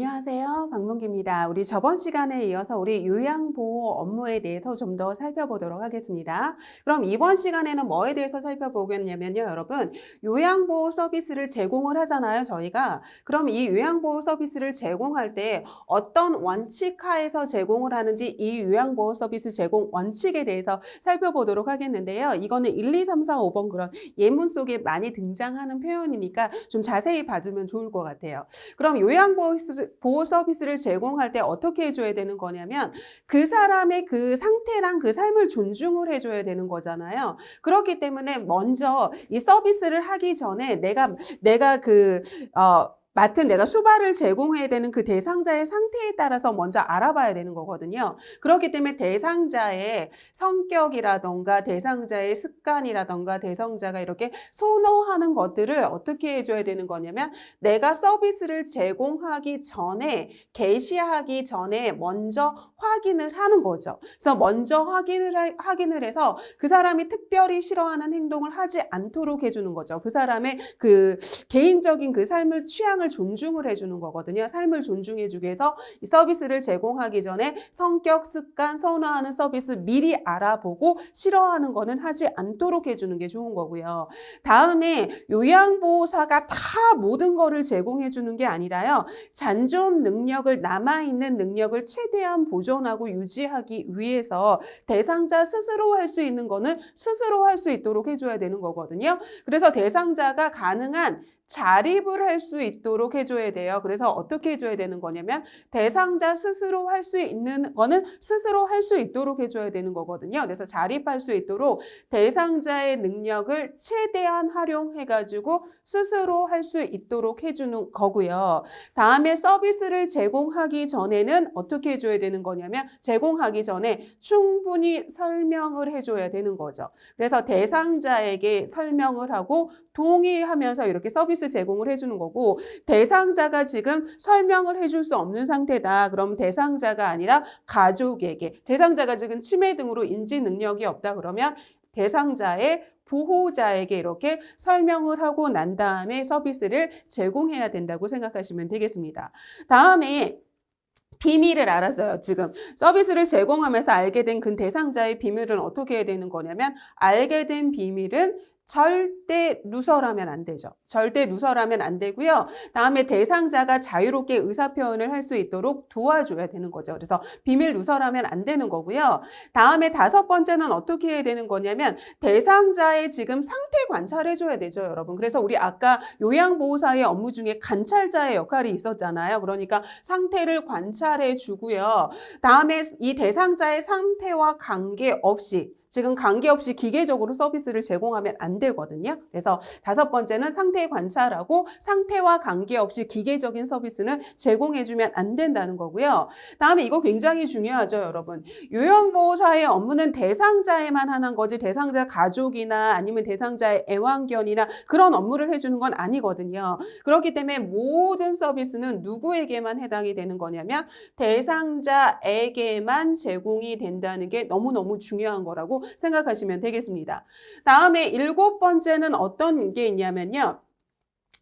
안녕하세요. 박문기입니다. 우리 저번 시간에 이어서 우리 요양보호 업무에 대해서 좀 더 살펴보도록 하겠습니다. 그럼 이번 시간에는 뭐에 대해서 살펴보겠냐면요, 여러분. 요양보호 서비스를 제공을 하잖아요, 저희가. 그럼 이 요양보호 서비스를 제공할 때 어떤 원칙 하에서 제공을 하는지 이 요양보호 서비스 제공 원칙에 대해서 살펴보도록 하겠는데요. 이거는 1, 2, 3, 4, 5번 그런 예문 속에 많이 등장하는 표현이니까 좀 자세히 봐주면 좋을 것 같아요. 그럼 요양보호 서비스를 제공할 때 어떻게 해줘야 되는 거냐면 그 사람의 그 상태랑 그 삶을 존중을 해줘야 되는 거잖아요. 그렇기 때문에 먼저 이 서비스를 하기 전에 내가 맡은 내가 수발을 제공해야 되는 그 대상자의 상태에 따라서 먼저 알아봐야 되는 거거든요. 그렇기 때문에 대상자의 성격이라던가 대상자의 습관이라던가 대상자가 이렇게 선호하는 것들을 어떻게 해줘야 되는 거냐면 내가 서비스를 제공하기 전에 개시하기 전에 먼저 확인을 하는 거죠. 그래서 먼저 확인을 해서 그 사람이 특별히 싫어하는 행동을 하지 않도록 해주는 거죠. 그 사람의 그 개인적인 그 삶을 취향을 존중을 해주는 거거든요. 삶을 존중해주기 위해서 이 서비스를 제공하기 전에 성격, 습관, 선호하는 서비스 미리 알아보고 싫어하는 거는 하지 않도록 해주는 게 좋은 거고요. 다음에 요양보호사가 다 모든 거를 제공해주는 게 아니라요. 잔존 능력을 남아있는 능력을 최대한 보존하고 유지하기 위해서 대상자 스스로 할 수 있는 거는 스스로 할 수 있도록 해줘야 되는 거거든요. 그래서 대상자가 가능한 자립을 할 수 있도록 해줘야 돼요. 그래서 어떻게 해줘야 되는 거냐면 대상자 스스로 할 수 있는 거는 스스로 할 수 있도록 해줘야 되는 거거든요. 그래서 자립할 수 있도록 대상자의 능력을 최대한 활용해가지고 스스로 할 수 있도록 해주는 거고요. 다음에 서비스를 제공하기 전에는 어떻게 해줘야 되는 거냐면 제공하기 전에 충분히 설명을 해줘야 되는 거죠. 그래서 대상자에게 설명을 하고 동의하면서 이렇게 서비스 제공을 해주는 거고 대상자가 지금 설명을 해줄 수 없는 상태다. 그럼 대상자가 아니라 가족에게 대상자가 지금 치매 등으로 인지 능력이 없다. 그러면 대상자의 보호자에게 이렇게 설명을 하고 난 다음에 서비스를 제공해야 된다고 생각하시면 되겠습니다. 다음에 비밀을 알았어요. 지금 서비스를 제공하면서 알게 된 그 대상자의 비밀은 어떻게 해야 되는 거냐면 알게 된 비밀은 절대 누설하면 안 되죠. 절대 누설하면 안 되고요. 다음에 대상자가 자유롭게 의사표현을 할 수 있도록 도와줘야 되는 거죠. 그래서 비밀 누설하면 안 되는 거고요. 다음에 5번째는 어떻게 해야 되는 거냐면 대상자의 지금 상태 관찰해줘야 되죠, 여러분. 그래서 우리 아까 요양보호사의 업무 중에 관찰자의 역할이 있었잖아요. 그러니까 상태를 관찰해 주고요. 다음에 이 대상자의 상태와 관계없이 지금 관계없이 기계적으로 서비스를 제공하면 안 되거든요. 그래서 5번째는 상태 관찰하고 상태와 관계없이 기계적인 서비스는 제공해주면 안 된다는 거고요. 다음에 이거 굉장히 중요하죠, 여러분. 요양보호사의 업무는 대상자에만 하는 거지 대상자 가족이나 아니면 대상자의 애완견이나 그런 업무를 해주는 건 아니거든요. 그렇기 때문에 모든 서비스는 누구에게만 해당이 되는 거냐면 대상자에게만 제공이 된다는 게 너무너무 중요한 거라고 생각하시면 되겠습니다. 다음에 7번째는 어떤 게 있냐면요.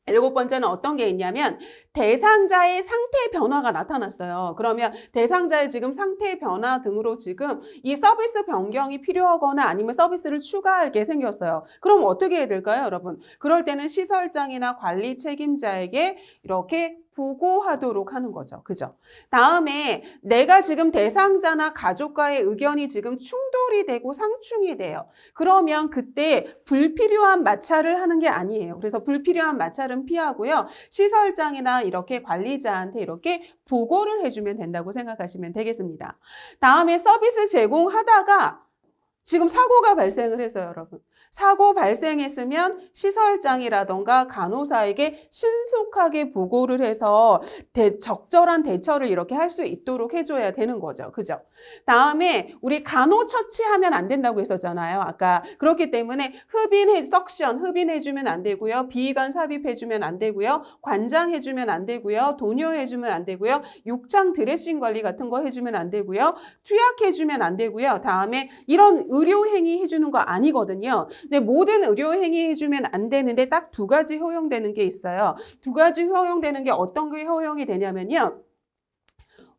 7번째는 어떤 게 있냐면 대상자의 상태 변화가 나타났어요. 그러면 대상자의 지금 상태 변화 등으로 지금 이 서비스 변경이 필요하거나 아니면 서비스를 추가할 게 생겼어요. 그럼 어떻게 해야 될까요, 여러분? 그럴 때는 시설장이나 관리 책임자에게 이렇게 보고하도록 하는 거죠. 그죠? 다음에 내가 지금 대상자나 가족과의 의견이 지금 충돌이 되고 상충이 돼요. 그러면 그때 불필요한 마찰을 하는 게 아니에요. 그래서 불필요한 마찰은 피하고요. 시설장이나 이렇게 관리자한테 이렇게 보고를 해주면 된다고 생각하시면 되겠습니다. 다음에 서비스 제공하다가 지금 사고가 발생을 했어요, 여러분. 사고 발생했으면 시설장이라던가 간호사에게 신속하게 보고를 해서 적절한 대처를 이렇게 할 수 있도록 해줘야 되는 거죠. 그죠? 다음에 우리 간호처치하면 안 된다고 했었잖아요. 아까. 그렇기 때문에 흡인해주면 안 되고요. 비위관 삽입해주면 안 되고요. 관장해주면 안 되고요. 도뇨해주면 안 되고요. 욕창 드레싱 관리 같은 거 해주면 안 되고요. 투약해주면 안 되고요. 다음에 이런 의료행위 해주는 거 아니거든요. 근데 모든 의료행위 해주면 안 되는데 딱 2가지 허용되는 게 있어요. 2가지 허용되는 게 어떤 게 허용이 되냐면요.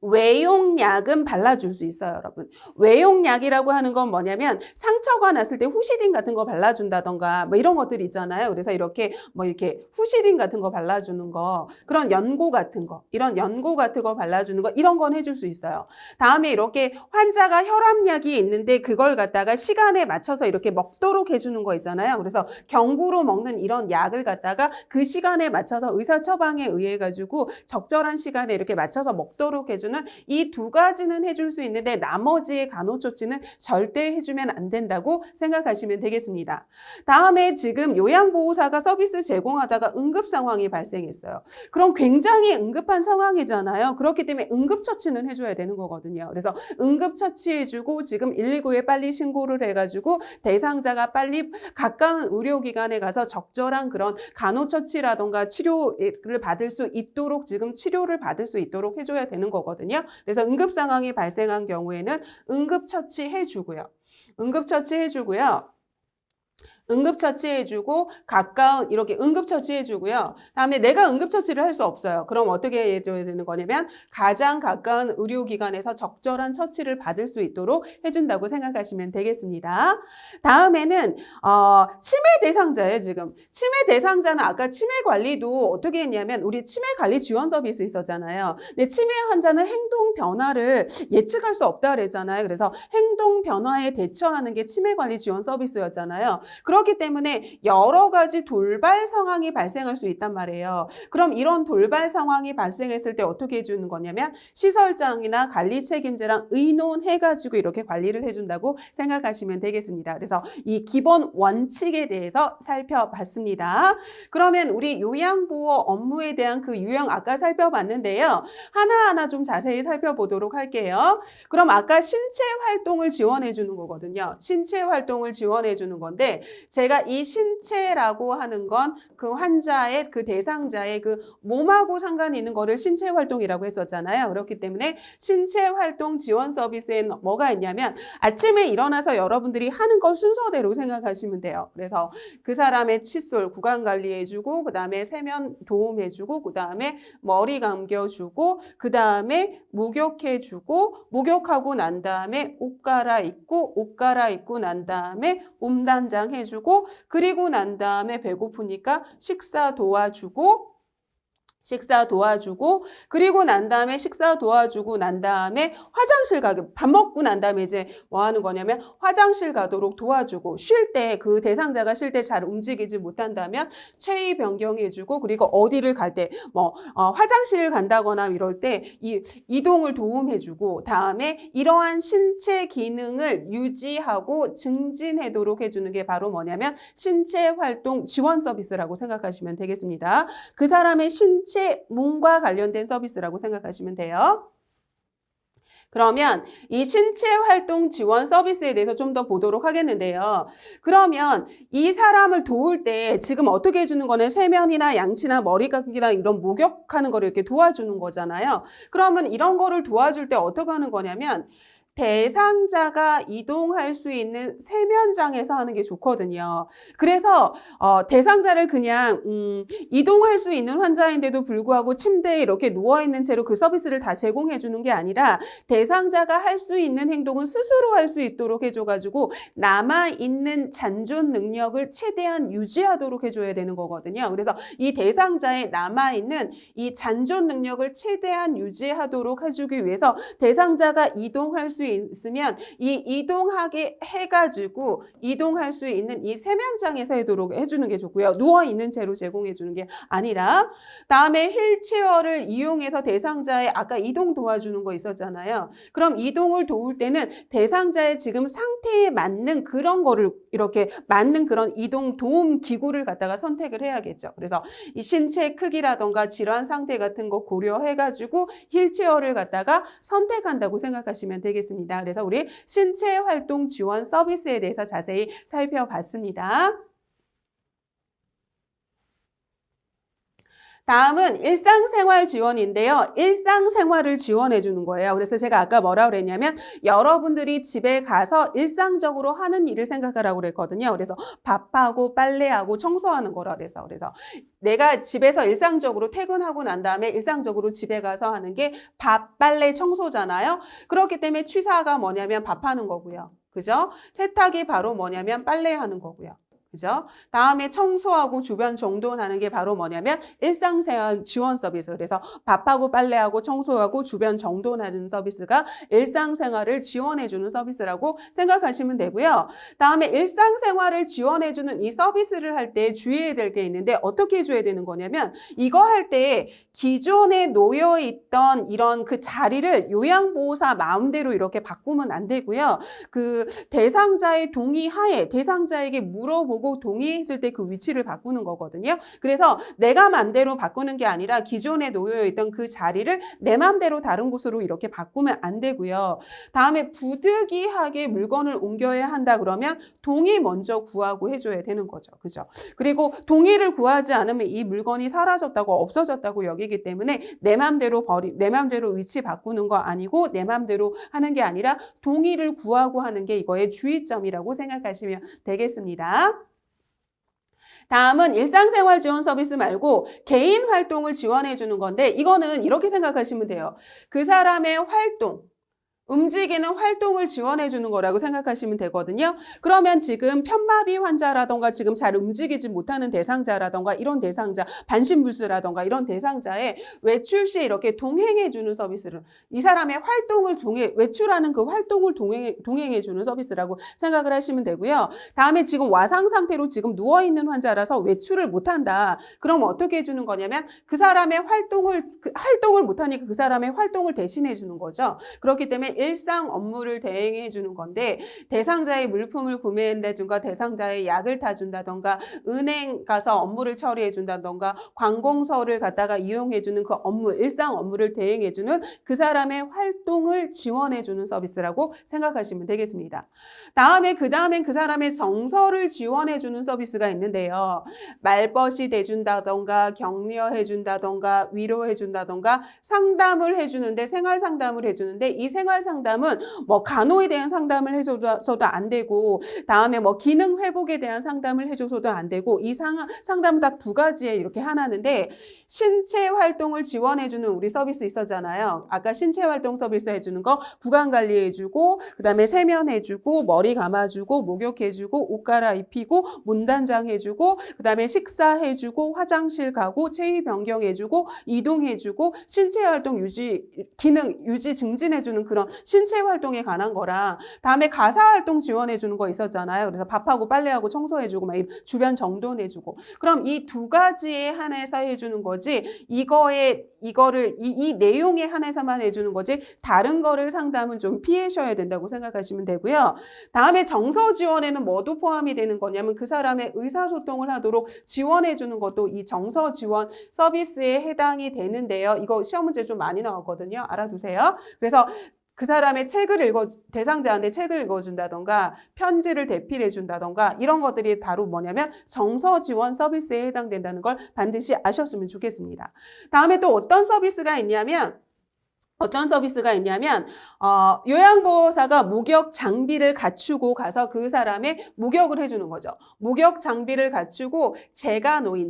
외용약은 발라줄 수 있어요, 여러분. 외용약이라고 하는 건 뭐냐면 상처가 났을 때 후시딘 같은 거 발라준다던가 뭐 이런 것들 있잖아요. 그래서 이렇게 뭐 이렇게 후시딘 같은 거 발라주는 거, 그런 연고 같은 거, 이런 연고 같은 거 발라주는 거 이런 건 해줄 수 있어요. 다음에 이렇게 환자가 혈압약이 있는데 그걸 갖다가 시간에 맞춰서 이렇게 먹도록 해주는 거 있잖아요. 그래서 경구로 먹는 이런 약을 갖다가 그 시간에 맞춰서 의사 처방에 의해 가지고 적절한 시간에 이렇게 맞춰서 먹도록 해주는 이 두 가지는 해줄 수 있는데 나머지의 간호조치는 절대 해주면 안 된다고 생각하시면 되겠습니다. 다음에 지금 요양보호사가 서비스 제공하다가 응급 상황이 발생했어요. 그럼 굉장히 응급한 상황이잖아요. 그렇기 때문에 응급처치는 해줘야 되는 거거든요. 그래서 응급처치해주고 지금 119에 빨리 신고를 해가지고 대상자가 빨리 가까운 의료기관에 가서 적절한 그런 간호처치라던가 치료를 받을 수 있도록 지금 치료를 받을 수 있도록 해줘야 되는 거거든요. 그래서 응급 상황이 발생한 경우에는 응급처치 해주고요. 응급처치해주고 가까운 이렇게 응급처치해주고요. 다음에 내가 응급처치를 할 수 없어요. 그럼 어떻게 해줘야 되는 거냐면 가장 가까운 의료기관에서 적절한 처치를 받을 수 있도록 해준다고 생각하시면 되겠습니다. 다음에는 치매 대상자예요. 지금 치매 대상자는 아까 치매 관리도 어떻게 했냐면 우리 치매 관리 지원 서비스 있었잖아요. 근데 치매 환자는 행동 변화를 예측할 수 없다 그랬잖아요. 그래서 행동 변화에 대처하는 게 치매 관리 지원 서비스였잖아요. 그렇기 때문에 여러 가지 돌발 상황이 발생할 수 있단 말이에요. 그럼 이런 돌발 상황이 발생했을 때 어떻게 해주는 거냐면 시설장이나 관리 책임자랑 의논해가지고 이렇게 관리를 해준다고 생각하시면 되겠습니다. 그래서 이 기본 원칙에 대해서 살펴봤습니다. 그러면 우리 요양보호 업무에 대한 그 유형 아까 살펴봤는데요. 하나하나 좀 자세히 살펴보도록 할게요. 그럼 아까 신체 활동을 지원해 주는 거거든요. 신체 활동을 지원해 주는 건데 제가 이 신체라고 하는 건 그 환자의 그 대상자의 그 몸하고 상관이 있는 거를 신체 활동이라고 했었잖아요. 그렇기 때문에 신체 활동 지원 서비스에는 뭐가 있냐면 아침에 일어나서 여러분들이 하는 것 순서대로 생각하시면 돼요. 그래서 그 사람의 칫솔 구강 관리해주고 그 다음에 세면 도움해주고 그 다음에 머리 감겨주고 그 다음에 목욕해주고 목욕하고 난 다음에 옷 갈아입고 난 다음에 몸단장 해주고 그리고 난 다음에 배고프니까 식사 도와주고 그리고 난 다음에 식사 도와주고 난 다음에 화장실 가게 밥 먹고 난 다음에 이제 뭐 하는 거냐면 화장실 가도록 도와주고 쉴 때 그 대상자가 쉴 때 잘 움직이지 못한다면 체위 변경해주고 그리고 어디를 갈 때 뭐 화장실을 간다거나 이럴 때 이 이동을 도움해주고 다음에 이러한 신체 기능을 유지하고 증진하도록 해주는 게 바로 뭐냐면 신체 활동 지원 서비스라고 생각하시면 되겠습니다. 그 사람의 신체 몸과 관련된 서비스라고 생각하시면 돼요. 그러면 이 신체 활동 지원 서비스에 대해서 좀 더 보도록 하겠는데요. 그러면 이 사람을 도울 때 지금 어떻게 해주는 거는 세면이나 양치나 머리 감기나 이런 목욕하는 거를 이렇게 도와주는 거잖아요. 그러면 이런 거를 도와줄 때 어떻게 하는 거냐면 대상자가 이동할 수 있는 세면장에서 하는 게 좋거든요. 그래서 대상자를 그냥 이동할 수 있는 환자인데도 불구하고 침대에 이렇게 누워있는 채로 그 서비스를 다 제공해 주는 게 아니라 대상자가 할 수 있는 행동은 스스로 할 수 있도록 해줘가지고 남아있는 잔존 능력을 최대한 유지하도록 해줘야 되는 거거든요. 그래서 이 대상자의 남아있는 이 잔존 능력을 최대한 유지하도록 해주기 위해서 대상자가 이동할 수 있으면 이 이동하게 해가지고 이동할 수 있는 이 세면장에서 해주는 게 좋고요. 누워있는 채로 제공해 주는 게 아니라 다음에 휠체어를 이용해서 대상자의 아까 이동 도와주는 거 있었잖아요. 그럼 이동을 도울 때는 대상자의 지금 상태에 맞는 그런 거를 이렇게 맞는 그런 이동 도움 기구를 갖다가 선택을 해야겠죠. 그래서 이 신체 크기라던가 질환 상태 같은 거 고려해가지고 휠체어를 갖다가 선택한다고 생각하시면 되겠습니다. 그래서 우리 신체 활동 지원 서비스에 대해서 자세히 살펴봤습니다. 다음은 일상생활 지원인데요. 일상생활을 지원해 주는 거예요. 그래서 제가 아까 뭐라 그랬냐면 여러분들이 집에 가서 일상적으로 하는 일을 생각하라고 그랬거든요. 그래서 밥하고 빨래하고 청소하는 거라 그래서 내가 집에서 일상적으로 퇴근하고 난 다음에 일상적으로 집에 가서 하는 게 밥, 빨래, 청소잖아요. 그렇기 때문에 취사가 뭐냐면 밥하는 거고요. 그죠? 세탁이 바로 뭐냐면 빨래하는 거고요. 그죠? 다음에 청소하고 주변 정돈하는 게 바로 뭐냐면 일상생활 지원 서비스. 그래서 밥하고 빨래하고 청소하고 주변 정돈하는 서비스가 일상생활을 지원해주는 서비스라고 생각하시면 되고요. 다음에 일상생활을 지원해주는 이 서비스를 할 때 주의해야 될 게 있는데 어떻게 해줘야 되는 거냐면 이거 할 때 기존에 놓여있던 이런 그 자리를 요양보호사 마음대로 이렇게 바꾸면 안 되고요. 그 대상자의 동의하에 대상자에게 물어보고 동의했을 때 그 위치를 바꾸는 거거든요. 그래서 내가 맘대로 바꾸는 게 아니라 기존에 놓여있던 그 자리를 내 맘대로 다른 곳으로 이렇게 바꾸면 안 되고요. 다음에 부득이하게 물건을 옮겨야 한다 그러면 동의 먼저 구하고 해줘야 되는 거죠. 그죠? 그리고 동의를 구하지 않으면 이 물건이 사라졌다고 없어졌다고 여기기 때문에 내 맘대로 위치 바꾸는 거 아니고 내 맘대로 하는 게 아니라 동의를 구하고 하는 게 이거의 주의점이라고 생각하시면 되겠습니다. 다음은 일상생활 지원 서비스 말고 개인 활동을 지원해 주는 건데 이거는 이렇게 생각하시면 돼요. 그 사람의 활동, 움직이는 활동을 지원해 주는 거라고 생각하시면 되거든요. 그러면 지금 편마비 환자라던가 지금 잘 움직이지 못하는 대상자라던가 이런 대상자, 반신불수라던가 이런 대상자의 외출 시 이렇게 동행해 주는 서비스를 이 사람의 활동을 외출하는 그 활동을 동행해 주는 서비스라고 생각을 하시면 되고요. 다음에 지금 와상 상태로 지금 누워 있는 환자라서 외출을 못 한다. 그럼 어떻게 해 주는 거냐면 그 사람의 활동을 못 하니까 그 사람의 활동을 대신해 주는 거죠. 그렇기 때문에 일상 업무를 대행해 주는 건데 대상자의 물품을 구매한다든가 대상자의 약을 타준다든가 은행 가서 업무를 처리해 준다든가 관공서를 갖다가 이용해 주는 그 업무, 일상 업무를 대행해 주는 그 사람의 활동을 지원해 주는 서비스라고 생각하시면 되겠습니다. 그다음엔 그 사람의 정서를 지원해 주는 서비스가 있는데요. 말벗이 돼준다던가 격려해 준다던가 위로해 준다던가 상담을 해주는데 생활 상담을 해주는데 이 생활 상담은 뭐 간호에 대한 상담을 해줘서도 안 되고 다음에 뭐 기능 회복에 대한 상담을 해줘서도 안 되고 이 상담은 딱 두 가지에 이렇게 하나인데 신체 활동을 지원해주는 우리 서비스 있었잖아요. 아까 신체 활동 서비스 해주는 거 구강 관리해주고 그다음에 세면해주고 머리 감아주고 목욕해주고 옷 갈아입히고 문단장 해주고 그다음에 식사해주고 화장실 가고 체위 변경해주고 이동해주고 신체 활동 유지 기능 유지 증진해주는 그런 신체 활동에 관한 거랑 다음에 가사 활동 지원해주는 거 있었잖아요. 그래서 밥하고 빨래하고 청소해주고 막 주변 정돈해주고 그럼 이 두 가지에 한해서 해주는 거지 이 내용에 한해서만 해주는 거지 다른 거를 상담은 좀 피하셔야 된다고 생각하시면 되고요. 다음에 정서 지원에는 뭐도 포함이 되는 거냐면 그 사람의 의사소통을 하도록 지원해주는 것도 이 정서 지원 서비스에 해당이 되는데요. 이거 시험 문제 좀 많이 나왔거든요. 알아두세요. 그래서 그 사람의 대상자한테 책을 읽어준다던가 편지를 대필해준다던가 이런 것들이 바로 뭐냐면 정서 지원 서비스에 해당된다는 걸 반드시 아셨으면 좋겠습니다. 다음에 또 어떤 서비스가 있냐면 요양보호사가 목욕 장비를 갖추고 가서 그 사람의 목욕을 해주는 거죠. 목욕 장비를 갖추고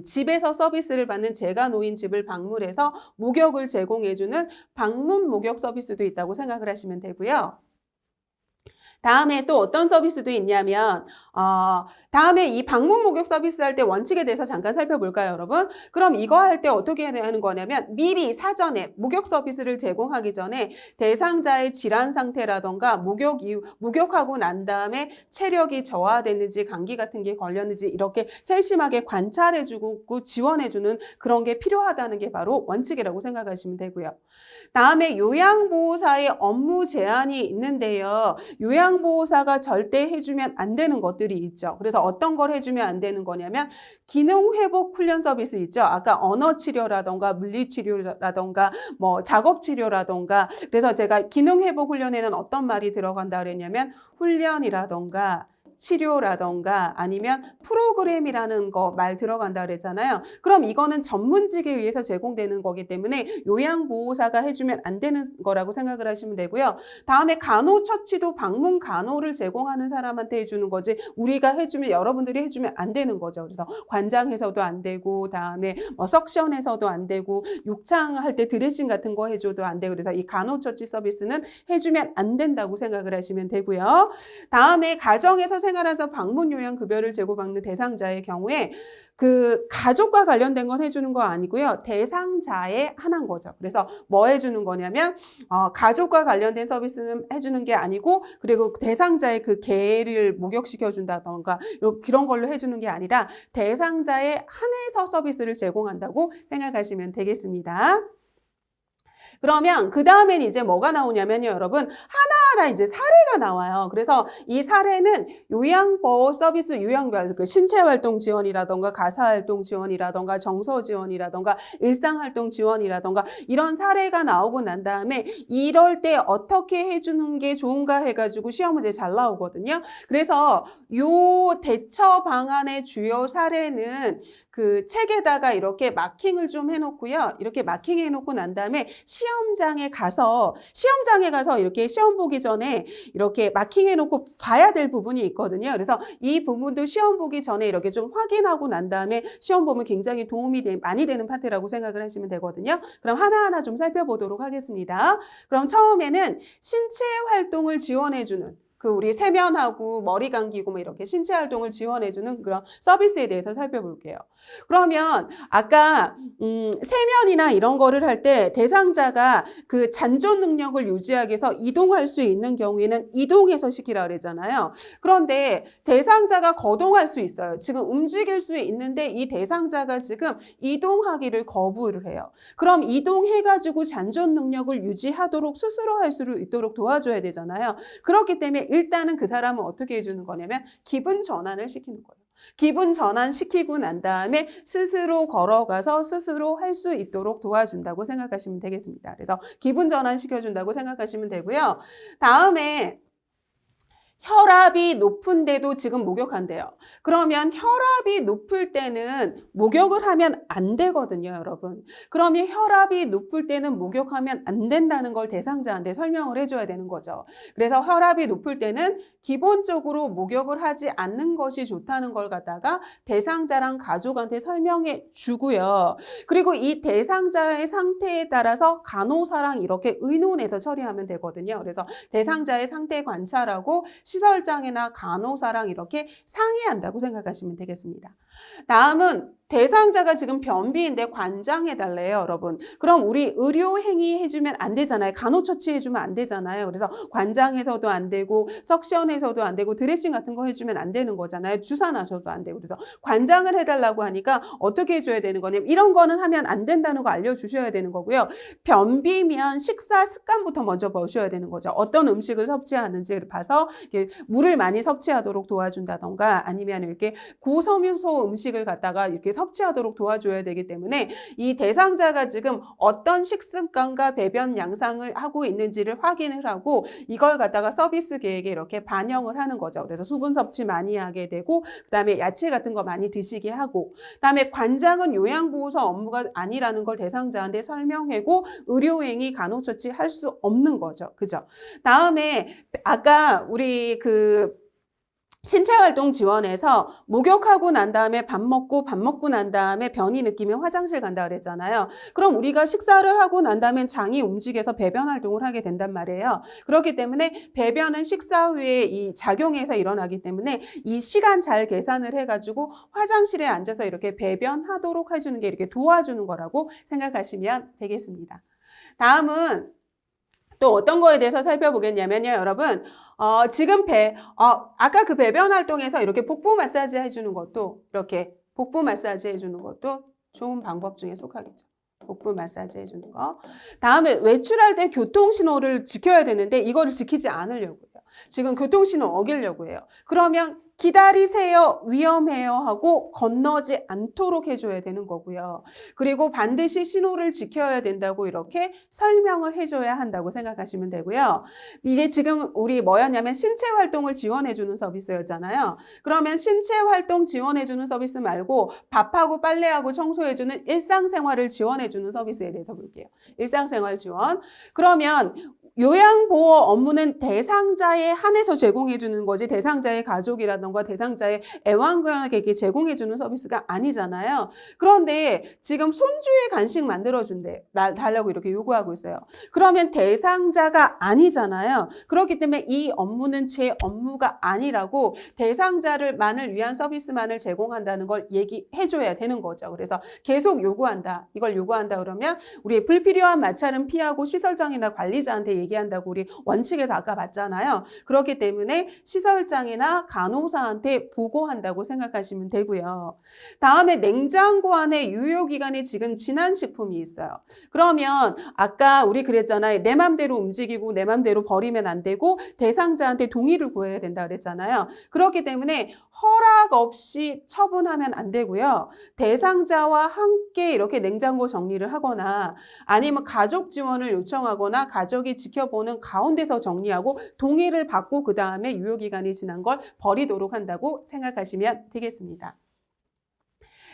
집에서 서비스를 받는 재가노인 집을 방문해서 목욕을 제공해주는 방문 목욕 서비스도 있다고 생각을 하시면 되고요. 다음에 또 어떤 서비스도 있냐면 다음에 이 방문 목욕 서비스 할 때 원칙에 대해서 잠깐 살펴볼까요, 여러분? 그럼 이거 할 때 어떻게 하는 거냐면 미리 사전에 목욕 서비스를 제공하기 전에 대상자의 질환 상태라던가 목욕하고 난 다음에 체력이 저하됐는지 감기 같은 게 걸렸는지 이렇게 세심하게 관찰해주고 지원해주는 그런 게 필요하다는 게 바로 원칙이라고 생각하시면 되고요. 다음에 요양보호사의 업무 제한이 있는데요. 요양보호사가 절대 해주면 안 되는 것들이 있죠. 그래서 어떤 걸 해주면 안 되는 거냐면 기능회복 훈련 서비스 있죠. 아까 언어치료라던가 물리치료라던가 뭐 작업치료라던가 그래서 제가 기능회복 훈련에는 어떤 말이 들어간다 그랬냐면 훈련이라던가 치료라던가 아니면 프로그램이라는 거 말 들어간다 그랬잖아요. 그럼 이거는 전문직에 의해서 제공되는 거기 때문에 요양보호사가 해주면 안 되는 거라고 생각을 하시면 되고요. 다음에 간호처치도 방문 간호를 제공하는 사람한테 해주는 거지 우리가 해주면 여러분들이 해주면 안 되는 거죠. 그래서 관장해서도 안 되고 다음에 뭐 석션해서도 안 되고 욕창할 때 드레싱 같은 거 해줘도 안 되고 그래서 이 간호처치 서비스는 해주면 안 된다고 생각을 하시면 되고요. 다음에 가정에서 생활하면서 방문 요양 급여를 제공받는 대상자의 경우에 그 가족과 관련된 건 해주는 거 아니고요. 대상자에 한한 거죠. 그래서 뭐 해주는 거냐면 가족과 관련된 서비스는 해주는 게 아니고 그리고 대상자의 그 개를 목욕시켜 준다던가 그런 걸로 해주는 게 아니라 대상자에 한해서 서비스를 제공한다고 생각하시면 되겠습니다. 그러면 그 다음엔 이제 뭐가 나오냐면요, 여러분. 하나하나 이제 사례가 나와요. 그래서 이 사례는 요양보호 서비스 그 신체활동 지원이라던가 가사활동 지원이라던가 정서 지원이라던가 일상활동 지원이라던가 이런 사례가 나오고 난 다음에 이럴 때 어떻게 해주는 게 좋은가 해가지고 시험 문제 잘 나오거든요. 그래서 요 대처 방안의 주요 사례는 그 책에다가 이렇게 마킹을 좀 해놓고요. 이렇게 마킹해 놓고 난 다음에 시험장에 가서 이렇게 시험 보기 전에 이렇게 마킹해 놓고 봐야 될 부분이 있거든요. 그래서 이 부분도 시험 보기 전에 이렇게 좀 확인하고 난 다음에 시험 보면 굉장히 도움이 많이 되는 파트라고 생각을 하시면 되거든요. 그럼 하나하나 좀 살펴보도록 하겠습니다. 그럼 처음에는 신체 활동을 지원해주는 그 우리 세면하고 머리 감기고 뭐 이렇게 신체 활동을 지원해주는 그런 서비스에 대해서 살펴볼게요. 그러면 아까 세면이나 이런 거를 할 때 대상자가 그 잔존 능력을 유지하기 위해서 이동할 수 있는 경우에는 이동해서 시키라 그랬잖아요. 그런데 대상자가 거동할 수 있어요. 지금 움직일 수 있는데 이 대상자가 지금 이동하기를 거부를 해요. 그럼 이동해가지고 잔존 능력을 유지하도록 스스로 할 수 있도록 도와줘야 되잖아요. 그렇기 때문에 일단은 그 사람은 어떻게 해주는 거냐면 기분 전환을 시키는 거예요. 기분 전환시키고 난 다음에 스스로 걸어가서 스스로 할 수 있도록 도와준다고 생각하시면 되겠습니다. 그래서 기분 전환시켜준다고 생각하시면 되고요. 다음에 혈압이 높은데도 지금 목욕한대요. 그러면 혈압이 높을 때는 목욕을 하면 안 되거든요, 여러분. 그러면 혈압이 높을 때는 목욕하면 안 된다는 걸 대상자한테 설명을 해줘야 되는 거죠. 그래서 혈압이 높을 때는 기본적으로 목욕을 하지 않는 것이 좋다는 걸 갖다가 대상자랑 가족한테 설명해 주고요. 그리고 이 대상자의 상태에 따라서 간호사랑 이렇게 의논해서 처리하면 되거든요. 그래서 대상자의 상태 관찰하고 시설장이나 간호사랑 이렇게 상의한다고 생각하시면 되겠습니다. 다음은 대상자가 지금 변비인데 관장해달래요, 여러분. 그럼 우리 의료행위 해주면 안 되잖아요. 간호처치 해주면 안 되잖아요. 그래서 관장해서도 안 되고 석션해서도 안 되고 드레싱 같은 거 해주면 안 되는 거잖아요. 주사 놔줘도 안 되고. 그래서 관장을 해달라고 하니까 어떻게 해줘야 되는 거냐면 이런 거는 하면 안 된다는 거 알려주셔야 되는 거고요. 변비면 식사 습관부터 먼저 보셔야 되는 거죠. 어떤 음식을 섭취하는지를 봐서 물을 많이 섭취하도록 도와준다던가 아니면 이렇게 고섬유소 음식을 갖다가 이렇게 섭취하도록 도와줘야 되기 때문에 이 대상자가 지금 어떤 식습관과 배변 양상을 하고 있는지를 확인을 하고 이걸 갖다가 서비스 계획에 이렇게 반영을 하는 거죠. 그래서 수분 섭취 많이 하게 되고 그다음에 야채 같은 거 많이 드시게 하고 그다음에 관장은 요양보호사 업무가 아니라는 걸 대상자한테 설명하고 의료행위 간호처치 할 수 없는 거죠. 그죠? 다음에 아까 우리 신체활동 지원에서 목욕하고 난 다음에 밥 먹고 난 다음에 변이 느끼면 화장실 간다 그랬잖아요. 그럼 우리가 식사를 하고 난 다음에 장이 움직여서 배변 활동을 하게 된단 말이에요. 그렇기 때문에 배변은 식사 후에 이 작용해서 일어나기 때문에 이 시간 잘 계산을 해가지고 화장실에 앉아서 이렇게 배변하도록 해주는 게 이렇게 도와주는 거라고 생각하시면 되겠습니다. 다음은 또 어떤 거에 대해서 살펴보겠냐면요, 여러분. 지금 아까 그 배변 활동에서 이렇게 복부 마사지 해주는 것도, 이렇게 복부 마사지 해주는 것도 좋은 방법 중에 속하겠죠. 복부 마사지 해주는 거. 다음에 외출할 때 교통신호를 지켜야 되는데, 이거를 지키지 않으려고요. 지금 교통신호 어기려고 해요. 그러면 기다리세요, 위험해요 하고 건너지 않도록 해줘야 되는 거고요. 그리고 반드시 신호를 지켜야 된다고 이렇게 설명을 해줘야 한다고 생각하시면 되고요. 이게 지금 우리 뭐였냐면 신체 활동을 지원해주는 서비스였잖아요. 그러면 신체 활동 지원해주는 서비스 말고 밥하고 빨래하고 청소해주는 일상생활을 지원해주는 서비스에 대해서 볼게요. 일상생활 지원. 그러면 요양보호 업무는 대상자에 한해서 제공해주는 거지 대상자의 가족이라던가 대상자의 애완견에게 제공해주는 서비스가 아니잖아요. 그런데 지금 손주의 간식 만들어준대 달라고 이렇게 요구하고 있어요. 그러면 대상자가 아니잖아요. 그렇기 때문에 이 업무는 제 업무가 아니라고 대상자를만을 위한 서비스만을 제공한다는 걸 얘기해줘야 되는 거죠. 그래서 계속 요구한다. 이걸 요구한다 그러면 우리 불필요한 마찰은 피하고 시설장이나 관리자한테 얘기한다고 우리 원칙에서 아까 봤잖아요. 그렇기 때문에 시설장이나 간호사한테 보고한다고 생각하시면 되고요. 다음에 냉장고 안에 유효기간이 지금 지난 식품이 있어요. 그러면 아까 우리 그랬잖아요. 내 맘대로 움직이고 내 맘대로 버리면 안 되고 대상자한테 동의를 구해야 된다 그랬잖아요. 그렇기 때문에 허락 없이 처분하면 안 되고요. 대상자와 함께 이렇게 냉장고 정리를 하거나 아니면 가족 지원을 요청하거나 가족이 지켜보는 가운데서 정리하고 동의를 받고 그 다음에 유효기간이 지난 걸 버리도록 한다고 생각하시면 되겠습니다.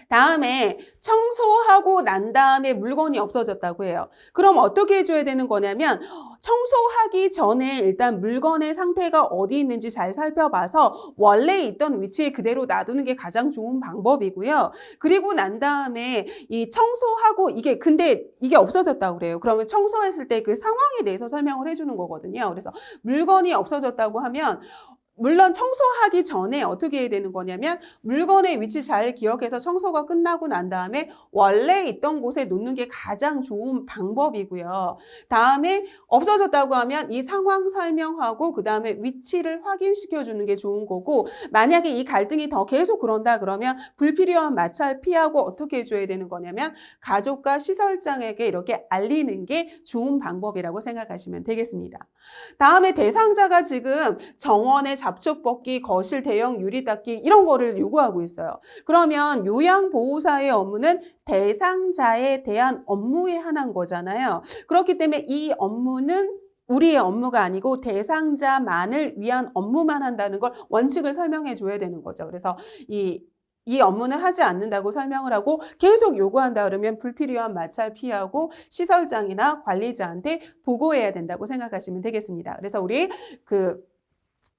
다음에 청소하고 난 다음에 물건이 없어졌다고 해요. 그럼 어떻게 해줘야 되는 거냐면 청소하기 전에 일단 물건의 상태가 어디 있는지 잘 살펴봐서 원래 있던 위치에 그대로 놔두는 게 가장 좋은 방법이고요. 그리고 난 다음에 이 청소하고 근데 이게 없어졌다고 그래요. 그러면 청소했을 때 그 상황에 대해서 설명을 해주는 거거든요. 그래서 물건이 없어졌다고 하면 물론 청소하기 전에 어떻게 해야 되는 거냐면 물건의 위치 잘 기억해서 청소가 끝나고 난 다음에 원래 있던 곳에 놓는 게 가장 좋은 방법이고요. 다음에 없어졌다고 하면 이 상황 설명하고 그 다음에 위치를 확인시켜 주는 게 좋은 거고 만약에 이 갈등이 더 계속 그런다 그러면 불필요한 마찰 피하고 어떻게 해줘야 되는 거냐면 가족과 시설장에게 이렇게 알리는 게 좋은 방법이라고 생각하시면 되겠습니다. 다음에 대상자가 지금 정원에 잡초 뽑기, 거실 대형 유리 닦기 이런 거를 요구하고 있어요. 그러면 요양보호사의 업무는 대상자에 대한 업무에 한한 거잖아요. 그렇기 때문에 이 업무는 우리의 업무가 아니고 대상자만을 위한 업무만 한다는 걸 원칙을 설명해 줘야 되는 거죠. 그래서 이 업무는 하지 않는다고 설명을 하고 계속 요구한다 그러면 불필요한 마찰 피하고 시설장이나 관리자한테 보고해야 된다고 생각하시면 되겠습니다. 그래서 우리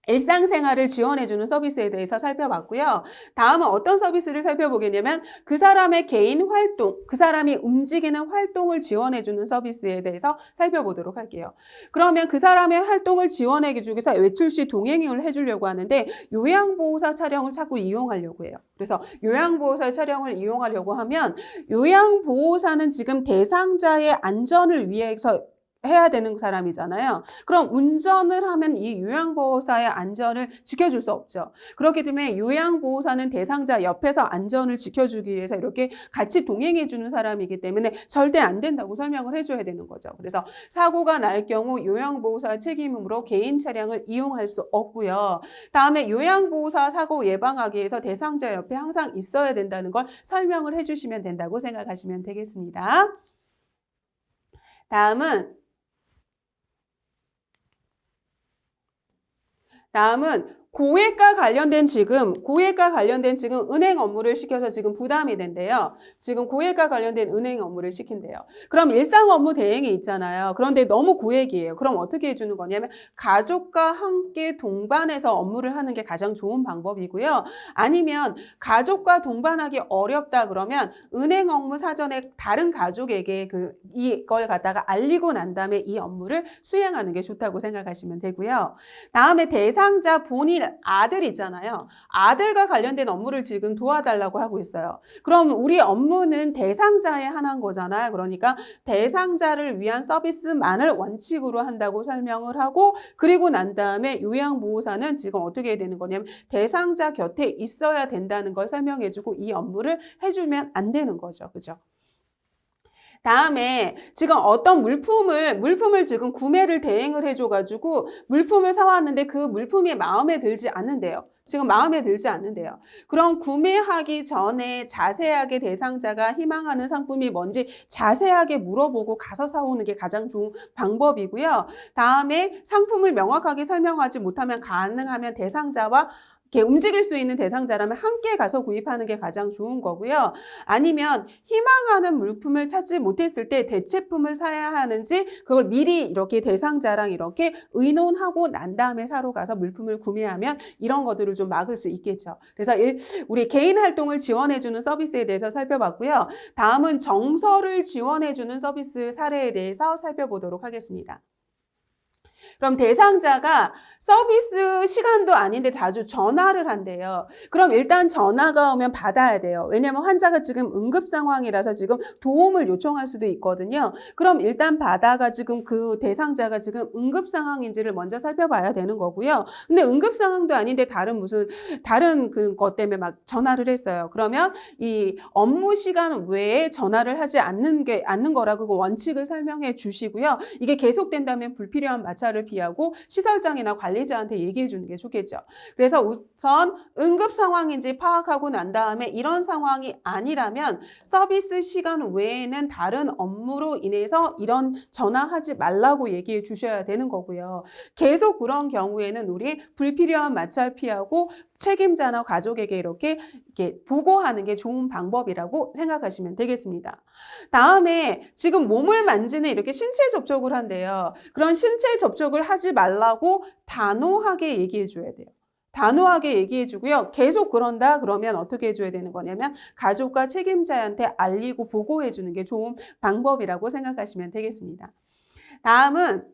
일상생활을 지원해주는 서비스에 대해서 살펴봤고요. 다음은 어떤 서비스를 살펴보겠냐면 그 사람의 개인 활동, 그 사람이 움직이는 활동을 지원해주는 서비스에 대해서 살펴보도록 할게요. 그러면 그 사람의 활동을 지원해주기 위해서 외출 시 동행을 해주려고 하는데 요양보호사 차량을 자꾸 이용하려고 해요. 그래서 요양보호사 차량을 이용하려고 하면 요양보호사는 지금 대상자의 안전을 위해서 해야 되는 사람이잖아요. 그럼 운전을 하면 이 요양보호사의 안전을 지켜줄 수 없죠. 그렇기 때문에 요양보호사는 대상자 옆에서 안전을 지켜주기 위해서 이렇게 같이 동행해주는 사람이기 때문에 절대 안 된다고 설명을 해줘야 되는 거죠. 그래서 사고가 날 경우 요양보호사 책임으로 개인 차량을 이용할 수 없고요. 다음에 요양보호사 사고 예방하기 위해서 대상자 옆에 항상 있어야 된다는 걸 설명을 해주시면 된다고 생각하시면 되겠습니다. 다음은 고액과 관련된 지금 은행 업무를 시켜서 지금 부담이 된대요. 지금 고액과 관련된 은행 업무를 시킨대요. 그럼 일상 업무 대행이 있잖아요. 그런데 너무 고액이에요. 그럼 어떻게 해주는 거냐면 가족과 함께 동반해서 업무를 하는 게 가장 좋은 방법이고요. 아니면 가족과 동반하기 어렵다 그러면 은행 업무 사전에 다른 가족에게 이걸 갖다가 알리고 난 다음에 이 업무를 수행하는 게 좋다고 생각하시면 되고요. 다음에 대상자 본인 아들 있잖아요. 아들과 관련된 업무를 지금 도와달라고 하고 있어요. 그럼 우리 업무는 대상자에 한한 거잖아요. 그러니까 대상자를 위한 서비스만을 원칙으로 한다고 설명을 하고 그리고 난 다음에 요양보호사는 지금 어떻게 해야 되는 거냐면 대상자 곁에 있어야 된다는 걸 설명해주고 이 업무를 해주면 안 되는 거죠. 그죠? 다음에 지금 어떤 물품을 지금 구매를 대행을 해줘가지고 물품을 사왔는데 그 물품이 마음에 들지 않는데요. 지금 마음에 들지 않는데요. 그럼 구매하기 전에 자세하게 대상자가 희망하는 상품이 뭔지 자세하게 물어보고 가서 사오는 게 가장 좋은 방법이고요. 다음에 상품을 명확하게 설명하지 못하면 가능하면 대상자와 이렇게 움직일 수 있는 대상자라면 함께 가서 구입하는 게 가장 좋은 거고요. 아니면 희망하는 물품을 찾지 못했을 때 대체품을 사야 하는지 그걸 미리 이렇게 대상자랑 이렇게 의논하고 난 다음에 사러 가서 물품을 구매하면 이런 것들을 좀 막을 수 있겠죠. 그래서 우리 개인 활동을 지원해주는 서비스에 대해서 살펴봤고요. 다음은 정서를 지원해주는 서비스 사례에 대해서 살펴보도록 하겠습니다. 그럼 대상자가 서비스 시간도 아닌데 자주 전화를 한대요. 그럼 일단 전화가 오면 받아야 돼요. 왜냐면 환자가 지금 응급 상황이라서 지금 도움을 요청할 수도 있거든요. 그럼 일단 받아가 지금 그 대상자가 지금 응급 상황인지를 먼저 살펴봐야 되는 거고요. 근데 응급 상황도 아닌데 다른 것 때문에 막 전화를 했어요. 그러면 이 업무 시간 외에 전화를 하지 않는 거라고 그 원칙을 설명해 주시고요. 이게 계속된다면 불필요한 마찰을 피하고 시설장이나 관리자한테 얘기해 주는 게 좋겠죠. 그래서 우선 응급 상황인지 파악하고 난 다음에 이런 상황이 아니라면 서비스 시간 외에는 다른 업무로 인해서 이런 전화하지 말라고 얘기해 주셔야 되는 거고요. 계속 그런 경우에는 우리 불필요한 마찰 피하고 책임자나 가족에게 이렇게 보고하는 게 좋은 방법이라고 생각하시면 되겠습니다. 다음에 지금 몸을 만지는 이렇게 신체 접촉을 한대요. 그런 신체 접촉을 하지 말라고 단호하게 얘기해 줘야 돼요. 단호하게 얘기해 주고요. 계속 그런다 그러면 어떻게 해줘야 되는 거냐면 가족과 책임자한테 알리고 보고해 주는 게 좋은 방법이라고 생각하시면 되겠습니다. 다음은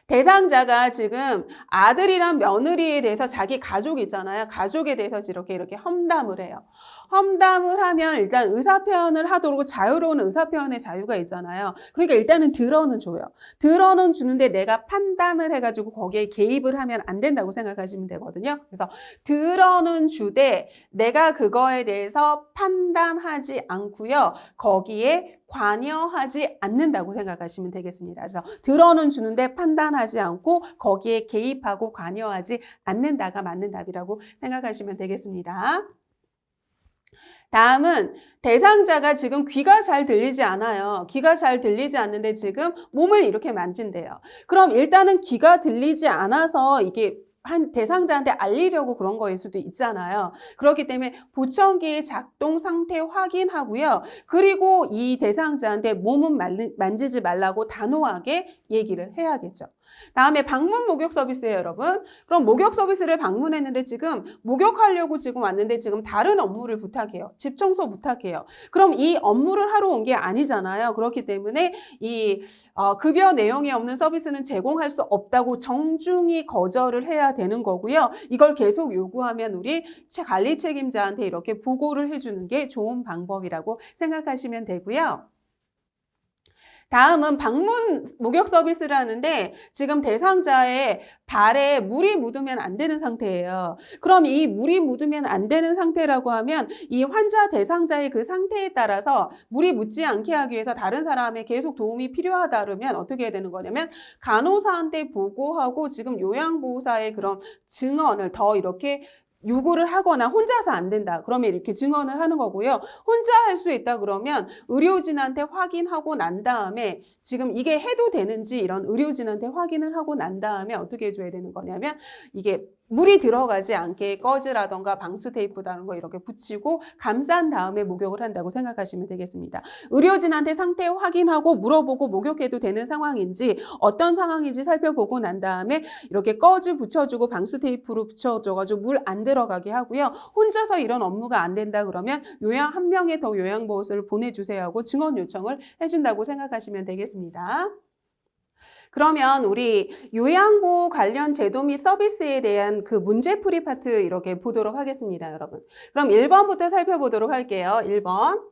대상자가 지금 아들이랑 며느리에 대해서 자기 가족 있잖아요. 가족에 대해서 이렇게 험담을 해요. 험담을 하면 일단 의사표현을 하도록 자유로운 의사표현의 자유가 있잖아요. 그러니까 일단은 들어는 줘요. 들어는 주는데 내가 판단을 해가지고 거기에 개입을 하면 안 된다고 생각하시면 되거든요. 그래서 들어는 주되 내가 그거에 대해서 판단하지 않고요. 거기에 관여하지 않는다고 생각하시면 되겠습니다. 그래서 들어는 주는데 판단하지 않고 거기에 개입하고 관여하지 않는다가 맞는 답이라고 생각하시면 되겠습니다. 다음은 대상자가 지금 귀가 잘 들리지 않아요. 귀가 잘 들리지 않는데 지금 몸을 이렇게 만진대요. 그럼 일단은 귀가 들리지 않아서 이게 한 대상자한테 알리려고 그런 거일 수도 있잖아요. 그렇기 때문에 보청기의 작동 상태 확인하고요. 그리고 이 대상자한테 몸은 만지지 말라고 단호하게 얘기를 해야겠죠. 다음에 방문 목욕 서비스예요, 여러분. 그럼 목욕 서비스를 방문했는데 지금 목욕하려고 지금 왔는데 지금 다른 업무를 부탁해요. 집 청소 부탁해요. 그럼 이 업무를 하러 온 게 아니잖아요. 그렇기 때문에 이 급여 내용이 없는 서비스는 제공할 수 없다고 정중히 거절을 해야 되는 거고요. 이걸 계속 요구하면 우리 관리 책임자한테 이렇게 보고를 해주는 게 좋은 방법이라고 생각하시면 되고요. 다음은 방문 목욕 서비스를 하는데 지금 대상자의 발에 물이 묻으면 안 되는 상태예요. 그럼 이 물이 묻으면 안 되는 상태라고 하면 이 환자 대상자의 그 상태에 따라서 물이 묻지 않게 하기 위해서 다른 사람의 계속 도움이 필요하다 그러면 어떻게 해야 되는 거냐면 간호사한테 보고하고 지금 요양보호사의 그런 증언을 더 이렇게 요구를 하거나 혼자서 안 된다. 그러면 이렇게 증언을 하는 거고요. 혼자 할 수 있다 그러면 의료진한테 확인하고 난 다음에 지금 이게 해도 되는지 이런 의료진한테 확인을 하고 난 다음에 어떻게 해줘야 되는 거냐면 이게 물이 들어가지 않게 꺼즈라던가 방수 테이프라는 거 이렇게 붙이고 감싼 다음에 목욕을 한다고 생각하시면 되겠습니다. 의료진한테 상태 확인하고 물어보고 목욕해도 되는 상황인지 어떤 상황인지 살펴보고 난 다음에 이렇게 꺼즈 붙여주고 방수 테이프로 붙여줘가지고 물 안 들어가게 하고요. 혼자서 이런 업무가 안 된다 그러면 한 명의 더 요양보호사를 보내주세요 하고 증언 요청을 해준다고 생각하시면 되겠습니다. 그러면 우리 요양보호 관련 제도 및 서비스에 대한 그 문제풀이 파트 이렇게 보도록 하겠습니다, 여러분. 그럼 1번부터 살펴보도록 할게요. 1번.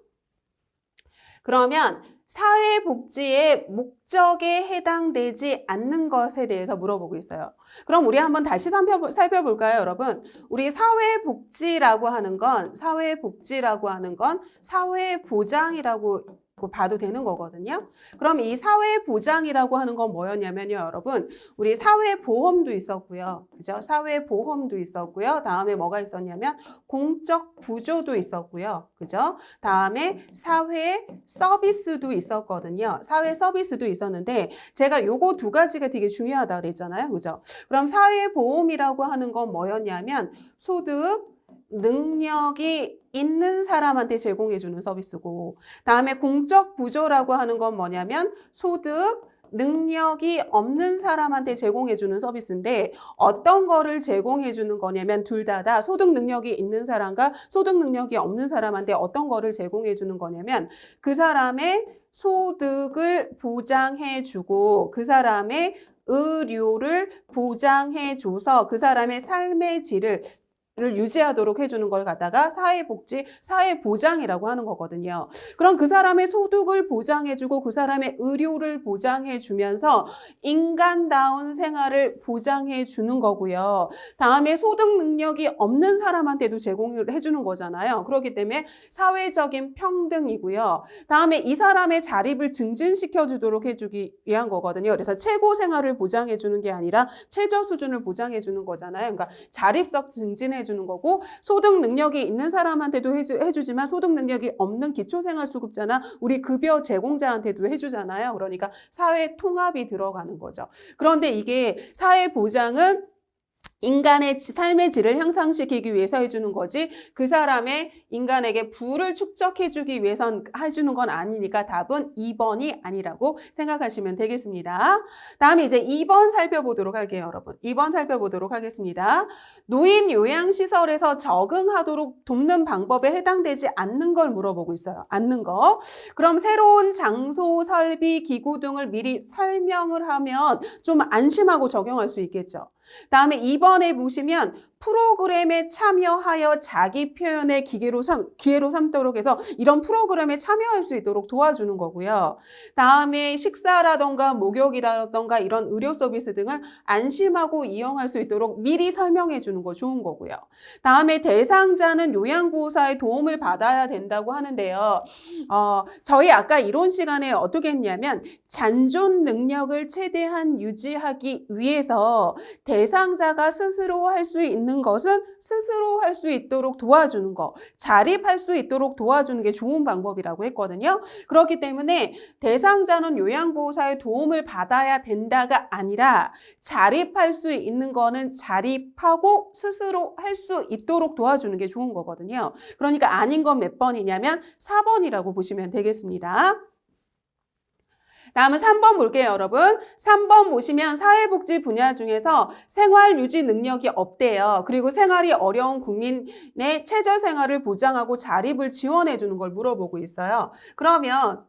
그러면 사회복지의 목적에 해당되지 않는 것에 대해서 물어보고 있어요. 그럼 우리 한번 다시 살펴볼까요, 여러분? 우리 사회복지라고 하는 건 사회보장이라고 봐도 되는 거거든요. 그럼 이 사회보장이라고 하는 건 뭐였냐면요, 여러분. 우리 사회보험도 있었고요. 그죠? 사회보험도 있었고요. 다음에 뭐가 있었냐면 공적부조도 있었고요. 그죠? 다음에 사회서비스도 있었거든요. 사회서비스도 있었는데 제가 요거 두 가지가 되게 중요하다 그랬잖아요. 그죠? 그럼 사회보험이라고 하는 건 뭐였냐면 소득, 능력이 있는 사람한테 제공해주는 서비스고, 다음에 공적 부조라고 하는 건 뭐냐면 소득, 능력이 없는 사람한테 제공해주는 서비스인데 어떤 거를 제공해주는 거냐면 둘 다 소득 능력이 있는 사람과 소득 능력이 없는 사람한테 어떤 거를 제공해주는 거냐면 그 사람의 소득을 보장해주고 그 사람의 의료를 보장해줘서 그 사람의 삶의 질을 유지하도록 해주는 걸 갖다가 사회복지, 사회보장이라고 하는 거거든요. 그럼 그 사람의 소득을 보장해주고 그 사람의 의료를 보장해주면서 인간다운 생활을 보장해주는 거고요. 다음에 소득 능력이 없는 사람한테도 제공을 해주는 거잖아요. 그렇기 때문에 사회적인 평등이고요. 다음에 이 사람의 자립을 증진시켜주도록 해주기 위한 거거든요. 그래서 최고 생활을 보장해주는 게 아니라 최저 수준을 보장해주는 거잖아요. 그러니까 자립적 증진해주는 거고 소득 능력이 있는 사람한테도 해주지만 소득 능력이 없는 기초생활수급자나 우리 급여 제공자한테도 해주잖아요. 그러니까 사회 통합이 들어가는 거죠. 그런데 이게 사회보장은 인간의 삶의 질을 향상시키기 위해서 해주는 거지 그 사람의 인간에게 부를 축적해주기 위해서 해주는 건 아니니까 답은 2번이 아니라고 생각하시면 되겠습니다. 다음에 이제 2번 살펴보도록 할게요, 여러분. 2번 살펴보도록 하겠습니다. 노인 요양시설에서 적응하도록 돕는 방법에 해당되지 않는 걸 물어보고 있어요. 않는 거. 그럼 새로운 장소, 설비, 기구 등을 미리 설명을 하면 좀 안심하고 적용할 수 있겠죠. 다음에 2번에 보시면 프로그램에 참여하여 자기 표현의 기회로 삼도록 해서 이런 프로그램에 참여할 수 있도록 도와주는 거고요. 다음에 식사라던가 목욕이라던가 이런 의료 서비스 등을 안심하고 이용할 수 있도록 미리 설명해 주는 거 좋은 거고요. 다음에 대상자는 요양보호사의 도움을 받아야 된다고 하는데요. 저희 아까 이론 시간에 어떻게 했냐면 잔존 능력을 최대한 유지하기 위해서 대상자가 스스로 할 수 있는 것은 스스로 할 수 있도록 도와주는 거, 자립할 수 있도록 도와주는 게 좋은 방법이라고 했거든요. 그렇기 때문에 대상자는 요양보호사의 도움을 받아야 된다가 아니라 자립할 수 있는 거는 자립하고 스스로 할 수 있도록 도와주는 게 좋은 거거든요. 그러니까 아닌 건 몇 번이냐면 4번이라고 보시면 되겠습니다. 다음은 3번 볼게요, 여러분. 3번 보시면 사회복지 분야 중에서 생활 유지 능력이 없대요. 그리고 생활이 어려운 국민의 최저 생활을 보장하고 자립을 지원해 주는 걸 물어보고 있어요. 그러면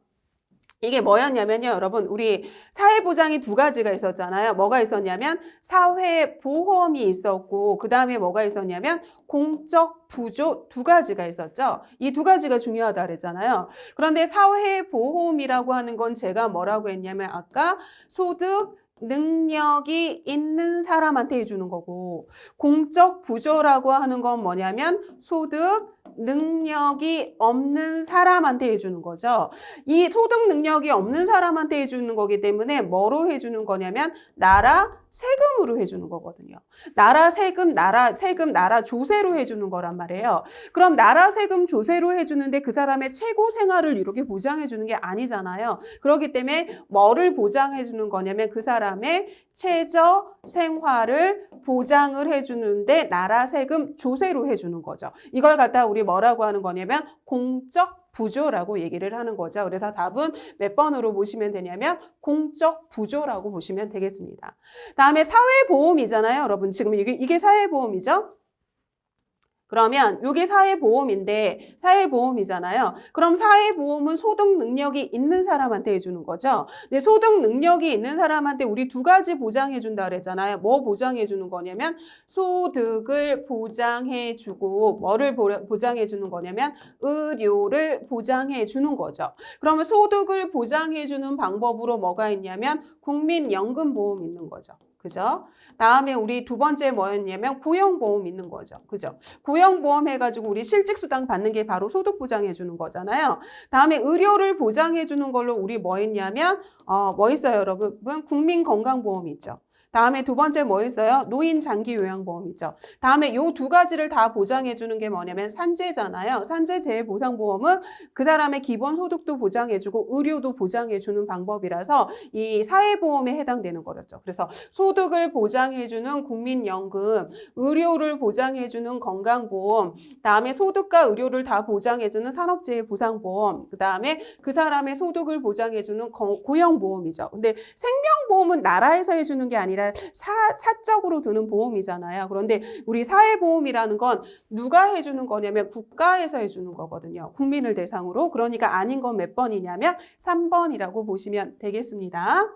이게 뭐였냐면요, 여러분. 우리 사회보장이 두 가지가 있었잖아요. 뭐가 있었냐면 사회보험이 있었고 그 다음에 뭐가 있었냐면 공적부조 두 가지가 있었죠. 이 두 가지가 중요하다 그랬잖아요. 그런데 사회보험이라고 하는 건 제가 뭐라고 했냐면 아까 소득, 능력이 있는 사람한테 해주는 거고 공적부조라고 하는 건 뭐냐면 소득, 능력이 없는 사람한테 해주는 거죠. 이 소득 능력이 없는 사람한테 해주는 거기 때문에 뭐로 해주는 거냐면 나라 세금으로 해주는 거거든요. 나라 세금, 나라 조세로 해주는 거란 말이에요. 그럼 나라 세금 조세로 해주는데 그 사람의 최고 생활을 이렇게 보장해주는 게 아니잖아요. 그렇기 때문에 뭐를 보장해주는 거냐면 그 사람의 최저 생활을 보장을 해주는데 나라 세금 조세로 해주는 거죠. 이걸 갖다 우리 뭐라고 하는 거냐면 공적 부조라고 얘기를 하는 거죠. 그래서 답은 몇 번으로 보시면 되냐면 공적 부조라고 보시면 되겠습니다. 다음에 사회보험이잖아요, 여러분. 지금 이게 사회보험이죠. 그러면 이게 사회보험인데 사회보험이잖아요. 그럼 사회보험은 소득 능력이 있는 사람한테 해주는 거죠. 근데 소득 능력이 있는 사람한테 우리 두 가지 보장해준다 그랬잖아요. 뭐 보장해주는 거냐면 소득을 보장해주고 뭐를 보장해주는 거냐면 의료를 보장해주는 거죠. 그러면 소득을 보장해주는 방법으로 뭐가 있냐면 국민연금보험 있는 거죠. 그죠? 다음에 우리 두 번째 뭐였냐면 고용보험 있는 거죠. 그죠? 고용보험 해가지고 우리 실직수당 받는 게 바로 소득 보장해 주는 거잖아요. 다음에 의료를 보장해 주는 걸로 우리 뭐 있냐면 뭐 있어요, 여러분? 국민건강보험 있죠. 다음에 두 번째 뭐 있어요? 노인 장기 요양보험 있죠. 다음에 요 두 가지를 다 보장해 주는 게 뭐냐면 산재잖아요. 산재 재해보상보험은 그 사람의 기본 소득도 보장해 주고 의료도 보장해 주는 방법이라서 이 사회보험에 해당되는 거였죠. 그래서 소득을 보장해 주는 국민연금, 의료를 보장해 주는 건강보험, 다음에 소득과 의료를 다 보장해 주는 산업재해보상보험, 그다음에 그 사람의 소득을 보장해 주는 고용보험이죠. 근데 생명보험은 나라에서 해 주는 게 아니라 사적으로 드는 보험이잖아요. 그런데 우리 사회보험이라는 건 누가 해주는 거냐면 국가에서 해주는 거거든요. 국민을 대상으로. 그러니까 아닌 건 몇 번이냐면 3번이라고 보시면 되겠습니다.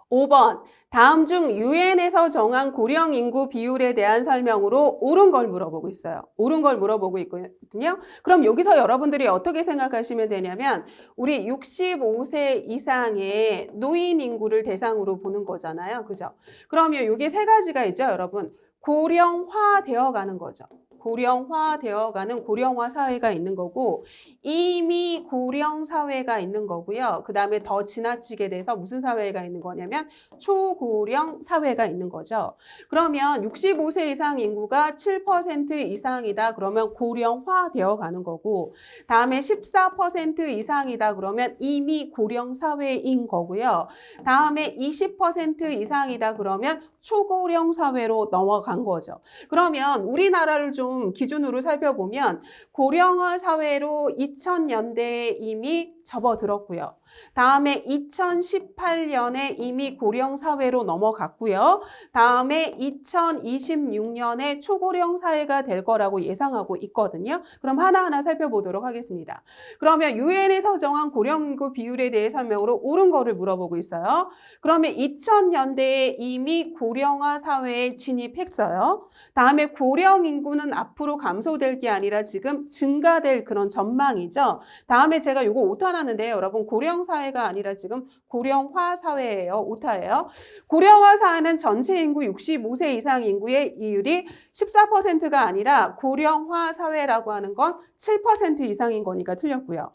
5번. 다음 중 유엔에서 정한 고령 인구 비율에 대한 설명으로 옳은 걸 물어보고 있어요. 옳은 걸 물어보고 있거든요. 그럼 여기서 여러분들이 어떻게 생각하시면 되냐면 우리 65세 이상의 노인 인구를 대상으로 보는 거잖아요. 그죠? 그러면 이게 세 가지가 있죠, 여러분. 고령화 되어 가는 거죠. 고령화 되어가는 고령화 사회가 있는 거고 이미 고령 사회가 있는 거고요. 그 다음에 더 지나치게 돼서 무슨 사회가 있는 거냐면 초고령 사회가 있는 거죠. 그러면 65세 이상 인구가 7% 이상이다 그러면 고령화 되어가는 거고 다음에 14% 이상이다 그러면 이미 고령 사회인 거고요. 다음에 20% 이상이다 그러면 초고령 사회로 넘어간 거죠. 그러면 우리나라를 좀 기준으로 살펴보면 고령화 사회로 2000년대에 이미 접어들었고요. 다음에 2018년에 이미 고령 사회로 넘어갔고요. 다음에 2026년에 초고령 사회가 될 거라고 예상하고 있거든요. 그럼 하나하나 살펴보도록 하겠습니다. 그러면 유엔에서 정한 고령 인구 비율에 대해 설명으로 옳은 거를 물어보고 있어요. 그러면 2000년대에 이미 고령화 사회에 진입했어요. 다음에 고령 인구는 앞으로 감소될 게 아니라 지금 증가될 그런 전망이죠. 다음에 제가 요거 오타나는데요. 여러분 고령 사회가 아니라 지금 고령화 사회예요. 오타예요. 고령화 사회는 전체 인구 65세 이상 인구의 이율이 14%가 아니라 고령화 사회라고 하는 건 7% 이상인 거니까 틀렸고요.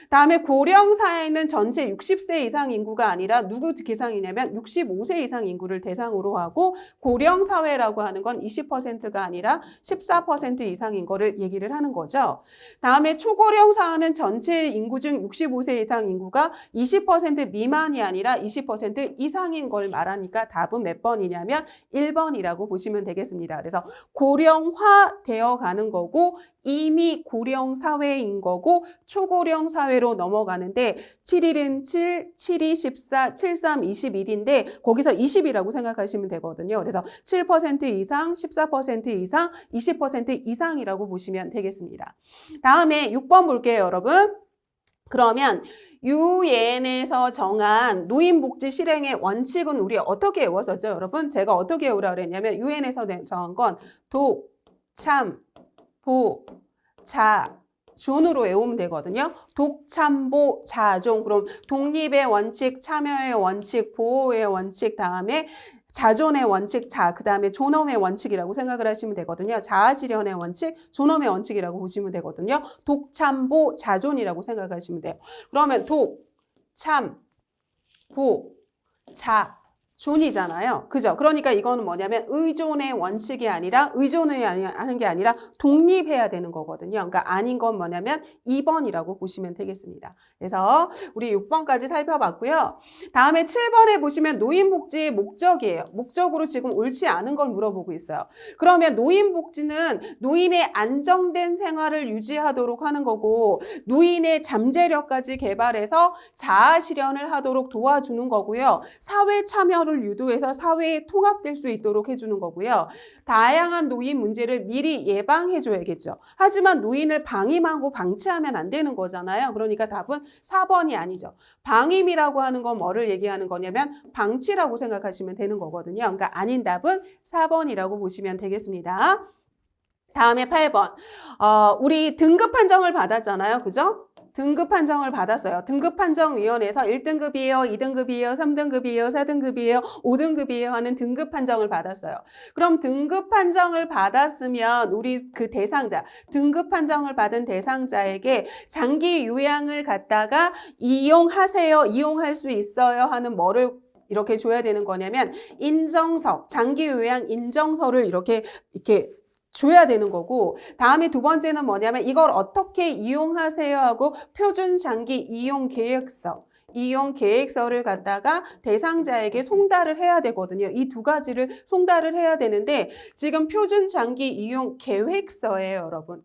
다음에 고령 사회는 전체 60세 이상 인구가 아니라 누구 대상이냐면 65세 이상 인구를 대상으로 하고 고령 사회라고 하는 건 20%가 아니라 14% 이상인 거를 얘기를 하는 거죠. 다음에 초고령 사회는 전체 인구 중 65세 이상 인구가 20% 미만이 아니라 20% 이상인 걸 말하니까 답은 몇 번이냐면 1번이라고 보시면 되겠습니다. 그래서 고령화 되어 가는 거고 이미 고령 사회인 거고 초고령 사회로 넘어가는데 7일은 7, 7이 14, 73, 21인데 거기서 20이라고 생각하시면 되거든요. 그래서 7% 이상, 14% 이상, 20% 이상이라고 보시면 되겠습니다. 다음에 6번 볼게요, 여러분. 그러면 유엔에서 정한 노인복지 실행의 원칙은 우리 어떻게 외웠었죠, 여러분? 제가 어떻게 외우라고 그랬냐면 유엔에서 정한 건 독, 참, 보, 자, 존으로 외우면 되거든요. 독, 참, 보, 자, 존. 그럼 독립의 원칙, 참여의 원칙, 보호의 원칙, 다음에 자존의 원칙, 그 다음에 존엄의 원칙이라고 생각을 하시면 되거든요. 자아실현의 원칙, 존엄의 원칙이라고 보시면 되거든요. 독, 참, 보, 자존이라고 생각하시면 돼요. 그러면 독, 참, 보, 자, 존이잖아요. 그죠? 그러니까 이거는 뭐냐면 의존의 원칙이 아니라 의존을 하는 게 아니라 독립해야 되는 거거든요. 그러니까 아닌 건 뭐냐면 2번이라고 보시면 되겠습니다. 그래서 우리 6번까지 살펴봤고요. 다음에 7번에 보시면 노인복지의 목적이에요. 목적으로 지금 옳지 않은 걸 물어보고 있어요. 그러면 노인복지는 노인의 안정된 생활을 유지하도록 하는 거고 노인의 잠재력까지 개발해서 자아실현을 하도록 도와주는 거고요. 사회 참여 를 유도해서 사회에 통합될 수 있도록 해주는 거고요. 다양한 노인 문제를 미리 예방해줘야겠죠. 하지만 노인을 방임하고 방치하면 안 되는 거잖아요. 그러니까 답은 4번이 아니죠. 방임이라고 하는 건 뭐를 얘기하는 거냐면 방치라고 생각하시면 되는 거거든요. 그러니까 아닌 답은 4번이라고 보시면 되겠습니다. 다음에 8번. 우리 등급 판정을 받았잖아요. 그죠? 등급 판정을 받았어요. 등급 판정위원회에서 1등급이에요, 2등급이에요, 3등급이에요, 4등급이에요, 5등급이에요 하는 등급 판정을 받았어요. 그럼 등급 판정을 받았으면 우리 그 대상자, 등급 판정을 받은 대상자에게 장기 요양을 갖다가 이용하세요, 이용할 수 있어요 하는 뭐를 이렇게 줘야 되는 거냐면 인정서, 장기 요양 인정서를 이렇게 줘야 되는 거고, 다음에 두 번째는 뭐냐면 이걸 어떻게 이용하세요 하고 표준 장기 이용 계획서, 이용 계획서를 갖다가 대상자에게 송달을 해야 되거든요. 이 두 가지를 송달을 해야 되는데 지금 표준 장기 이용 계획서예요, 여러분.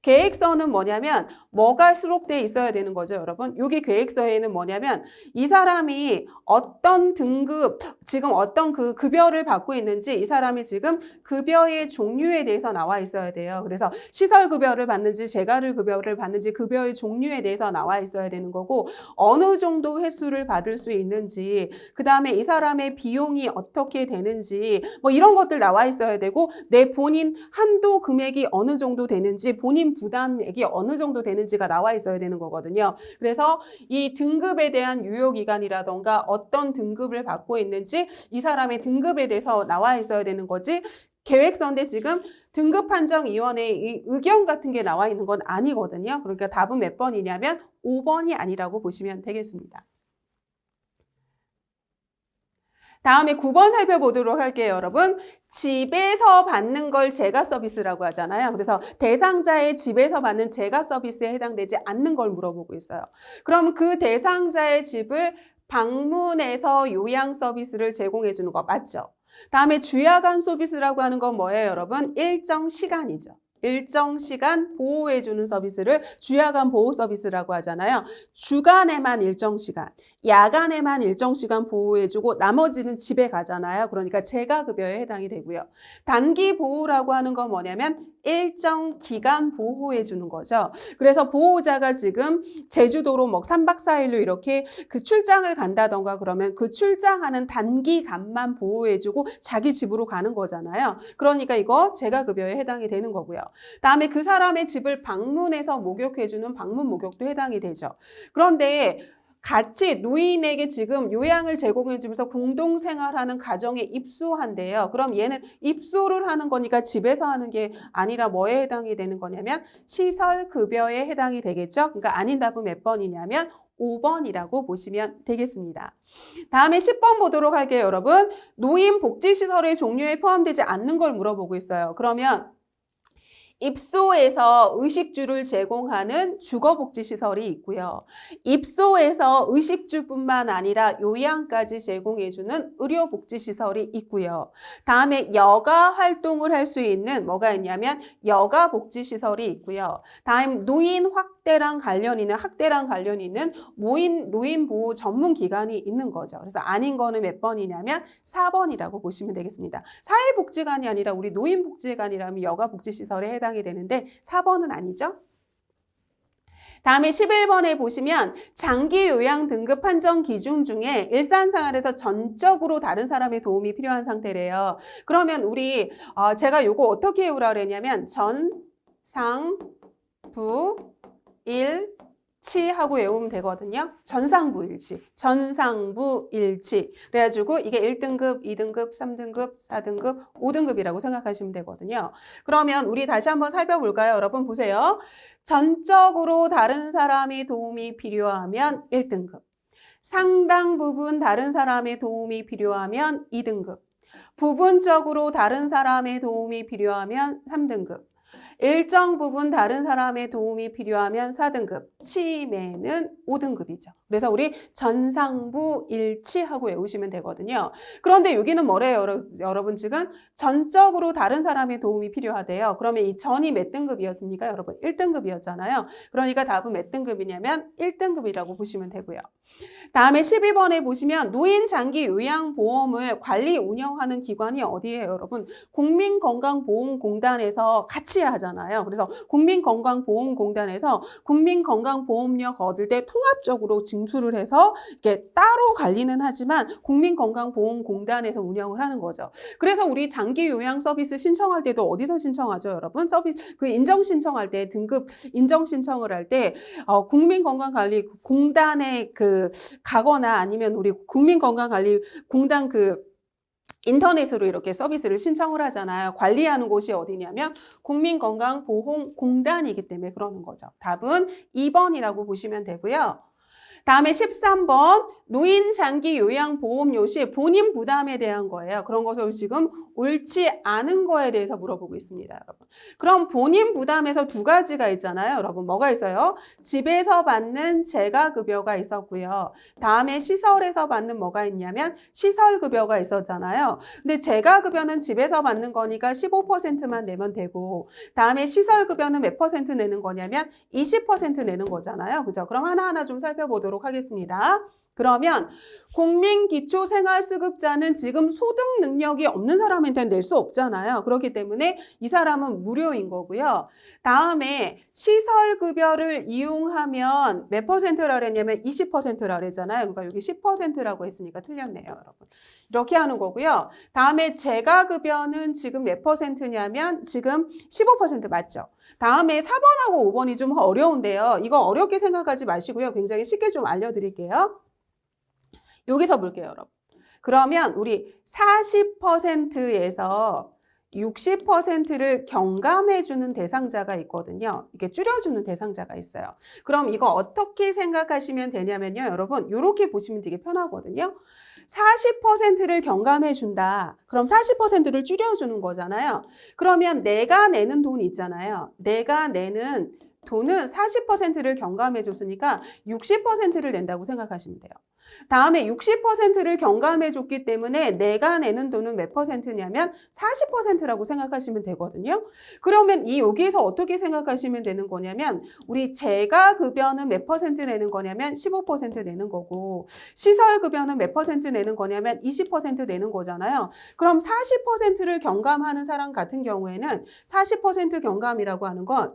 계획서는 뭐냐면 뭐가 수록돼 있어야 되는 거죠, 여러분. 여기 계획서에는 뭐냐면 이 사람이 어떤 등급, 지금 어떤 그 급여를 받고 있는지, 이 사람이 지금 급여의 종류에 대해서 나와 있어야 돼요. 그래서 시설 급여를 받는지 재가를 급여를 받는지 급여의 종류에 대해서 나와 있어야 되는 거고, 어느 정도 횟수를 받을 수 있는지, 그 다음에 이 사람의 비용이 어떻게 되는지, 뭐 이런 것들 나와 있어야 되고, 내 본인 한도 금액이 어느 정도 되는지, 본인 부담액이 어느 정도 되는지가 나와 있어야 되는 거거든요. 그래서 이 등급에 대한 유효기간이라던가 어떤 등급을 받고 있는지 이 사람의 등급에 대해서 나와 있어야 되는 거지, 계획서인데 지금 등급판정위원회의 의견 같은 게 나와 있는 건 아니거든요. 그러니까 답은 몇 번이냐면 5번이 아니라고 보시면 되겠습니다. 다음에 9번 살펴보도록 할게요, 여러분. 집에서 받는 걸 제가 서비스라고 하잖아요. 그래서 대상자의 집에서 받는 제가 서비스에 해당되지 않는 걸 물어보고 있어요. 그럼 그 대상자의 집을 방문해서 요양 서비스를 제공해 주는 거 맞죠? 다음에 주야간 서비스라고 하는 건 뭐예요, 여러분? 일정 시간이죠. 일정 시간 보호해 주는 서비스를 주야간 보호 서비스라고 하잖아요. 주간에만 일정 시간, 야간에만 일정 시간 보호해 주고 나머지는 집에 가잖아요. 그러니까 재가급여에 해당이 되고요. 단기 보호라고 하는 건 뭐냐면 일정 기간 보호해 주는 거죠. 그래서 보호자가 지금 제주도로 뭐 3박 4일로 이렇게 그 출장을 간다던가 그러면 그 출장하는 단기간만 보호해 주고 자기 집으로 가는 거잖아요. 그러니까 이거 재가급여에 해당이 되는 거고요. 다음에 그 사람의 집을 방문해서 목욕해 주는 방문 목욕도 해당이 되죠. 그런데 같이 노인에게 지금 요양을 제공해 주면서 공동생활하는 가정에 입소한대요. 그럼 얘는 입소를 하는 거니까 집에서 하는 게 아니라 뭐에 해당이 되는 거냐면 시설급여에 해당이 되겠죠. 그러니까 아닌 답은 몇 번이냐면 5번이라고 보시면 되겠습니다. 다음에 10번 보도록 할게요, 여러분. 노인복지시설의 종류에 포함되지 않는 걸 물어보고 있어요. 그러면 입소에서 의식주를 제공하는 주거복지시설이 있고요. 입소에서 의식주뿐만 아니라 요양까지 제공해주는 의료복지시설이 있고요. 다음에 여가 활동을 할 수 있는 뭐가 있냐면 여가복지시설이 있고요. 다음 노인 학대랑 관련 있는 노인보호 전문기관이 있는 거죠. 그래서 아닌 거는 몇 번이냐면 4번이라고 보시면 되겠습니다. 사회복지관이 아니라 우리 노인복지관이라면 여가복지시설에 해당이 되는데 4번은 아니죠. 다음에 11번에 보시면 장기 요양 등급 판정 기준 중에 일상생활에서 전적으로 다른 사람의 도움이 필요한 상태래요. 그러면 우리 제가 요거 어떻게 외우라 그랬냐면 전상부일치 하고 외우면 되거든요. 전상부일치. 그래가지고 이게 1등급, 2등급, 3등급, 4등급, 5등급이라고 생각하시면 되거든요. 그러면 우리 다시 한번 살펴볼까요? 여러분 보세요. 전적으로 다른 사람의 도움이 필요하면 1등급. 상당 부분 다른 사람의 도움이 필요하면 2등급. 부분적으로 다른 사람의 도움이 필요하면 3등급. 일정 부분 다른 사람의 도움이 필요하면 4등급, 치매는 5등급이죠. 그래서 우리 전상부 일치하고 외우시면 되거든요. 그런데 여기는 뭐래요, 여러분? 지금 전적으로 다른 사람의 도움이 필요하대요. 그러면 이 전이 몇 등급이었습니까, 여러분? 1등급이었잖아요. 그러니까 답은 몇 등급이냐면 1등급이라고 보시면 되고요. 다음에 12번에 보시면 노인 장기 요양보험을 관리 운영하는 기관이 어디예요, 여러분? 국민건강보험공단에서 같이 하잖아요. 그래서 국민건강보험공단에서 국민건강보험료 얻을 때 통합적으로 징수를 해서 이렇게 따로 관리는 하지만 국민건강보험공단에서 운영을 하는 거죠. 그래서 우리 장기 요양 서비스 신청할 때도 어디서 신청하죠, 여러분? 서비스 그 인정 신청할 때 등급 인정 신청을 할 때 국민건강관리공단에 그 가거나 아니면 우리 국민건강관리공단 그 인터넷으로 이렇게 서비스를 신청을 하잖아요. 관리하는 곳이 어디냐면 국민건강보험공단이기 때문에 그러는 거죠. 답은 2번이라고 보시면 되고요. 다음에 13번 노인 장기 요양 보험료 시 본인 부담에 대한 거예요. 그런 것을 지금 옳지 않은 거에 대해서 물어보고 있습니다, 여러분. 그럼 본인 부담에서 두 가지가 있잖아요, 여러분. 뭐가 있어요? 집에서 받는 재가급여가 있었고요. 다음에 시설에서 받는 뭐가 있냐면 시설급여가 있었잖아요. 근데 재가급여는 집에서 받는 거니까 15%만 내면 되고 다음에 시설급여는 몇 퍼센트 내는 거냐면 20% 내는 거잖아요. 그죠? 그럼 하나하나 좀 살펴보도록 하겠습니다. 그러면 국민기초생활수급자는 지금 소득 능력이 없는 사람한테는 낼 수 없잖아요. 그렇기 때문에 이 사람은 무료인 거고요. 다음에 시설급여를 이용하면 몇 퍼센트라 그랬냐면 20%라 그랬잖아요. 그러니까 여기 10%라고 했으니까 틀렸네요, 여러분. 이렇게 하는 거고요. 다음에 재가급여는 지금 몇 퍼센트냐면 지금 15% 맞죠? 다음에 4번하고 5번이 좀 어려운데요. 이거 어렵게 생각하지 마시고요. 굉장히 쉽게 좀 알려드릴게요. 여기서 볼게요, 여러분. 그러면 우리 40%에서 60%를 경감해주는 대상자가 있거든요. 이게 줄여주는 대상자가 있어요. 그럼 이거 어떻게 생각하시면 되냐면요, 여러분. 이렇게 보시면 되게 편하거든요. 40%를 경감해준다. 그럼 40%를 줄여주는 거잖아요. 그러면 내가 내는 돈 있잖아요. 내가 내는 돈은 40%를 경감해줬으니까 60%를 낸다고 생각하시면 돼요. 다음에 60%를 경감해줬기 때문에 내가 내는 돈은 몇 퍼센트냐면 40%라고 생각하시면 되거든요. 그러면 이 여기에서 어떻게 생각하시면 되는 거냐면 우리 재가급여는 몇 퍼센트 내는 거냐면 15% 내는 거고 시설급여는 몇 퍼센트 내는 거냐면 20% 내는 거잖아요. 그럼 40%를 경감하는 사람 같은 경우에는 40% 경감이라고 하는 건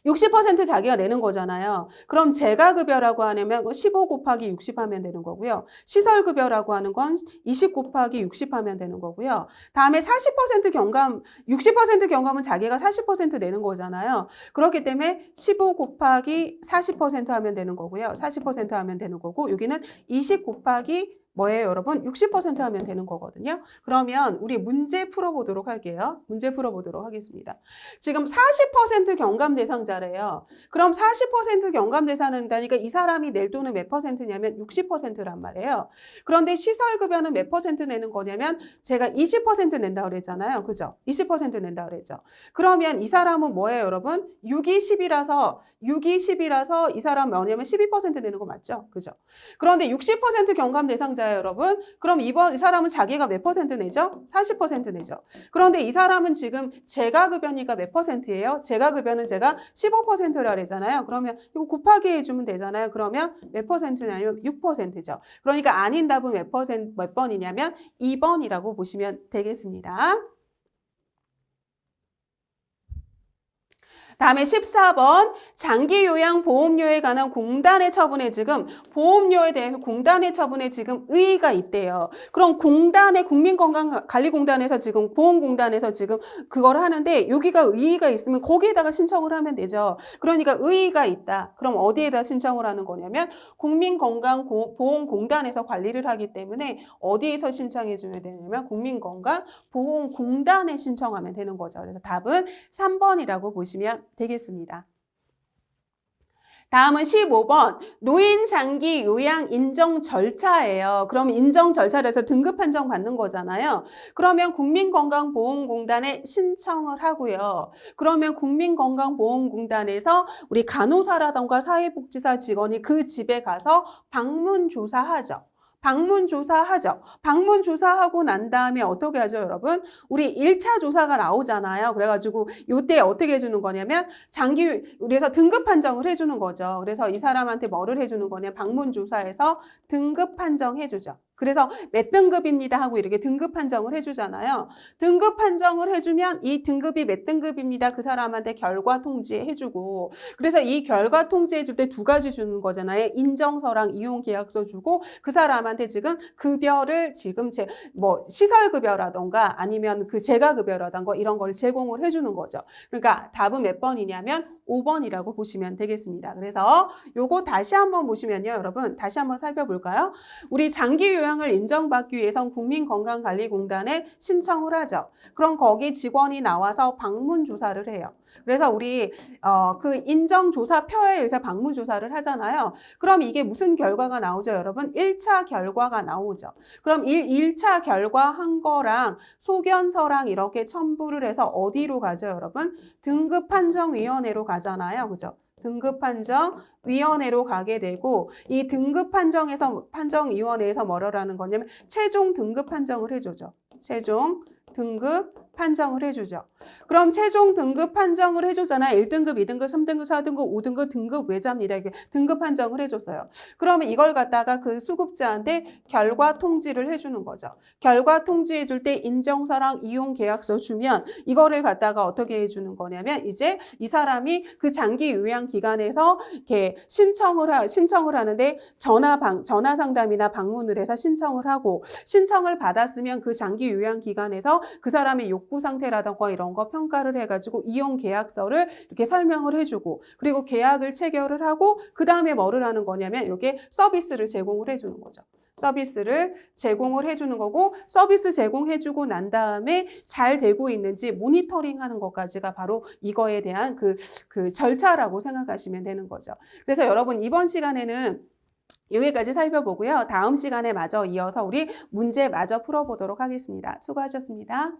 60% 자기가 내는 거잖아요. 그럼 재가급여라고 하면 15 곱하기 60 하면 되는 거고요. 시설급여라고 하는 건 20 곱하기 60 하면 되는 거고요. 다음에 40% 경감, 60% 경감은 자기가 40% 내는 거잖아요. 그렇기 때문에 15 곱하기 40% 하면 되는 거고요. 40% 하면 되는 거고 여기는 20 곱하기 뭐예요, 여러분? 60% 하면 되는 거거든요. 그러면 우리 문제 풀어보도록 할게요. 문제 풀어보도록 하겠습니다. 지금 40% 경감 대상자래요. 그럼 40% 경감 대상자니까 이 사람이 낼 돈은 몇 퍼센트냐면 60%란 말이에요. 그런데 시설급여는 몇 퍼센트 내는 거냐면 제가 20% 낸다고 그랬잖아요. 그죠? 20% 낸다고 그랬죠. 그러면 이 사람은 뭐예요, 여러분? 6이 10이라서 이 사람 뭐냐면 12% 내는 거 맞죠? 그죠? 그런데 60% 경감 대상자 여러분. 그럼 이 사람은 자기가 몇 퍼센트 내죠? 40% 내죠. 그런데 이 사람은 지금 재가급여니까 몇 퍼센트예요? 재가급여는 제가 15%라 그랬잖아요. 그러면 이거 곱하기 해주면 되잖아요. 그러면 몇 퍼센트냐면 6%죠. 그러니까 아닌 답은 몇 번이냐면 2번이라고 보시면 되겠습니다. 다음에 14번 장기요양보험료에 관한 공단의 처분에 지금 보험료에 대해서 공단의 처분에 지금 의의가 있대요. 그럼 공단의 국민건강관리공단에서 지금 보험공단에서 지금 그걸 하는데 여기가 의의가 있으면 거기에다가 신청을 하면 되죠. 그러니까 의의가 있다. 그럼 어디에다 신청을 하는 거냐면 국민건강보험공단에서 관리를 하기 때문에 어디에서 신청해 주면 되냐면 국민건강보험공단에 신청하면 되는 거죠. 그래서 답은 3번이라고 보시면 되겠습니다. 다음은 15번 노인 장기 요양 인정 절차예요. 그럼 인정 절차를 해서 등급 판정 받는 거잖아요. 그러면 국민건강보험공단에 신청을 하고요. 그러면 국민건강보험공단에서 우리 간호사라던가 사회복지사 직원이 그 집에 가서 방문조사하죠. 방문조사하고 난 다음에 어떻게 하죠, 여러분? 우리 1차 조사가 나오잖아요. 그래가지고 이때 어떻게 해주는 거냐면 그래서 등급 판정을 해주는 거죠. 그래서 이 사람한테 뭐를 해주는 거냐? 방문조사해서 등급 판정해주죠. 그래서 몇 등급입니다 하고 이렇게 등급 판정을 해주잖아요. 등급 판정을 해주면 이 등급이 몇 등급입니다. 그 사람한테 결과 통지해주고, 그래서 이 결과 통지해줄 때 두 가지 주는 거잖아요. 인정서랑 이용계약서 주고 그 사람한테 지금 급여를 지금 뭐 시설급여라던가 아니면 그 재가급여라던가 이런 걸 제공을 해주는 거죠. 그러니까 답은 몇 번이냐면 5번이라고 보시면 되겠습니다. 그래서 요거 다시 한번 보시면요, 여러분 다시 한번 살펴볼까요? 우리 장기 요양을 인정받기 위해선 국민건강관리공단에 신청을 하죠. 그럼 거기 직원이 나와서 방문 조사를 해요. 그래서 우리 그 인정조사표에 의해서 방문 조사를 하잖아요. 그럼 이게 무슨 결과가 나오죠, 여러분? 1차 결과가 나오죠. 그럼 1차 결과 한 거랑 소견서랑 이렇게 첨부를 해서 어디로 가죠, 여러분? 등급판정위원회로 가잖아요. 그죠? 등급판정위원회로 가게 되고, 이 판정위원회에서 뭐라는 거냐면 최종 등급 판정을 해주죠. 최종 등급 판정을 해주죠. 그럼 최종 등급 판정을 해주잖아요. 1등급, 2등급, 3등급, 4등급, 5등급 등급 외자입니다. 이게 등급 판정을 해줬어요. 그러면 이걸 갖다가 그 수급자한테 결과 통지를 해주는 거죠. 결과 통지해줄 때 인정서랑 이용계약서 주면 이거를 갖다가 어떻게 해주는 거냐면 이제 이 사람이 그 장기 요양 기관에서 이렇게 신청을 하는데 전화 상담이나 방문을 해서 신청을 하고, 신청을 받았으면 그 장기 요양 기관에서 그 사람의 욕구 상태라던가 이런 거 평가를 해가지고 이용 계약서를 이렇게 설명을 해주고, 그리고 계약을 체결을 하고, 그 다음에 뭐를 하는 거냐면 이렇게 서비스를 제공을 해주는 거죠. 서비스를 제공을 해주는 거고, 서비스 제공해주고 난 다음에 잘 되고 있는지 모니터링 하는 것까지가 바로 이거에 대한 그 절차라고 생각하시면 되는 거죠. 그래서 여러분 이번 시간에는 여기까지 살펴보고요. 다음 시간에 마저 이어서 우리 문제 마저 풀어보도록 하겠습니다. 수고하셨습니다.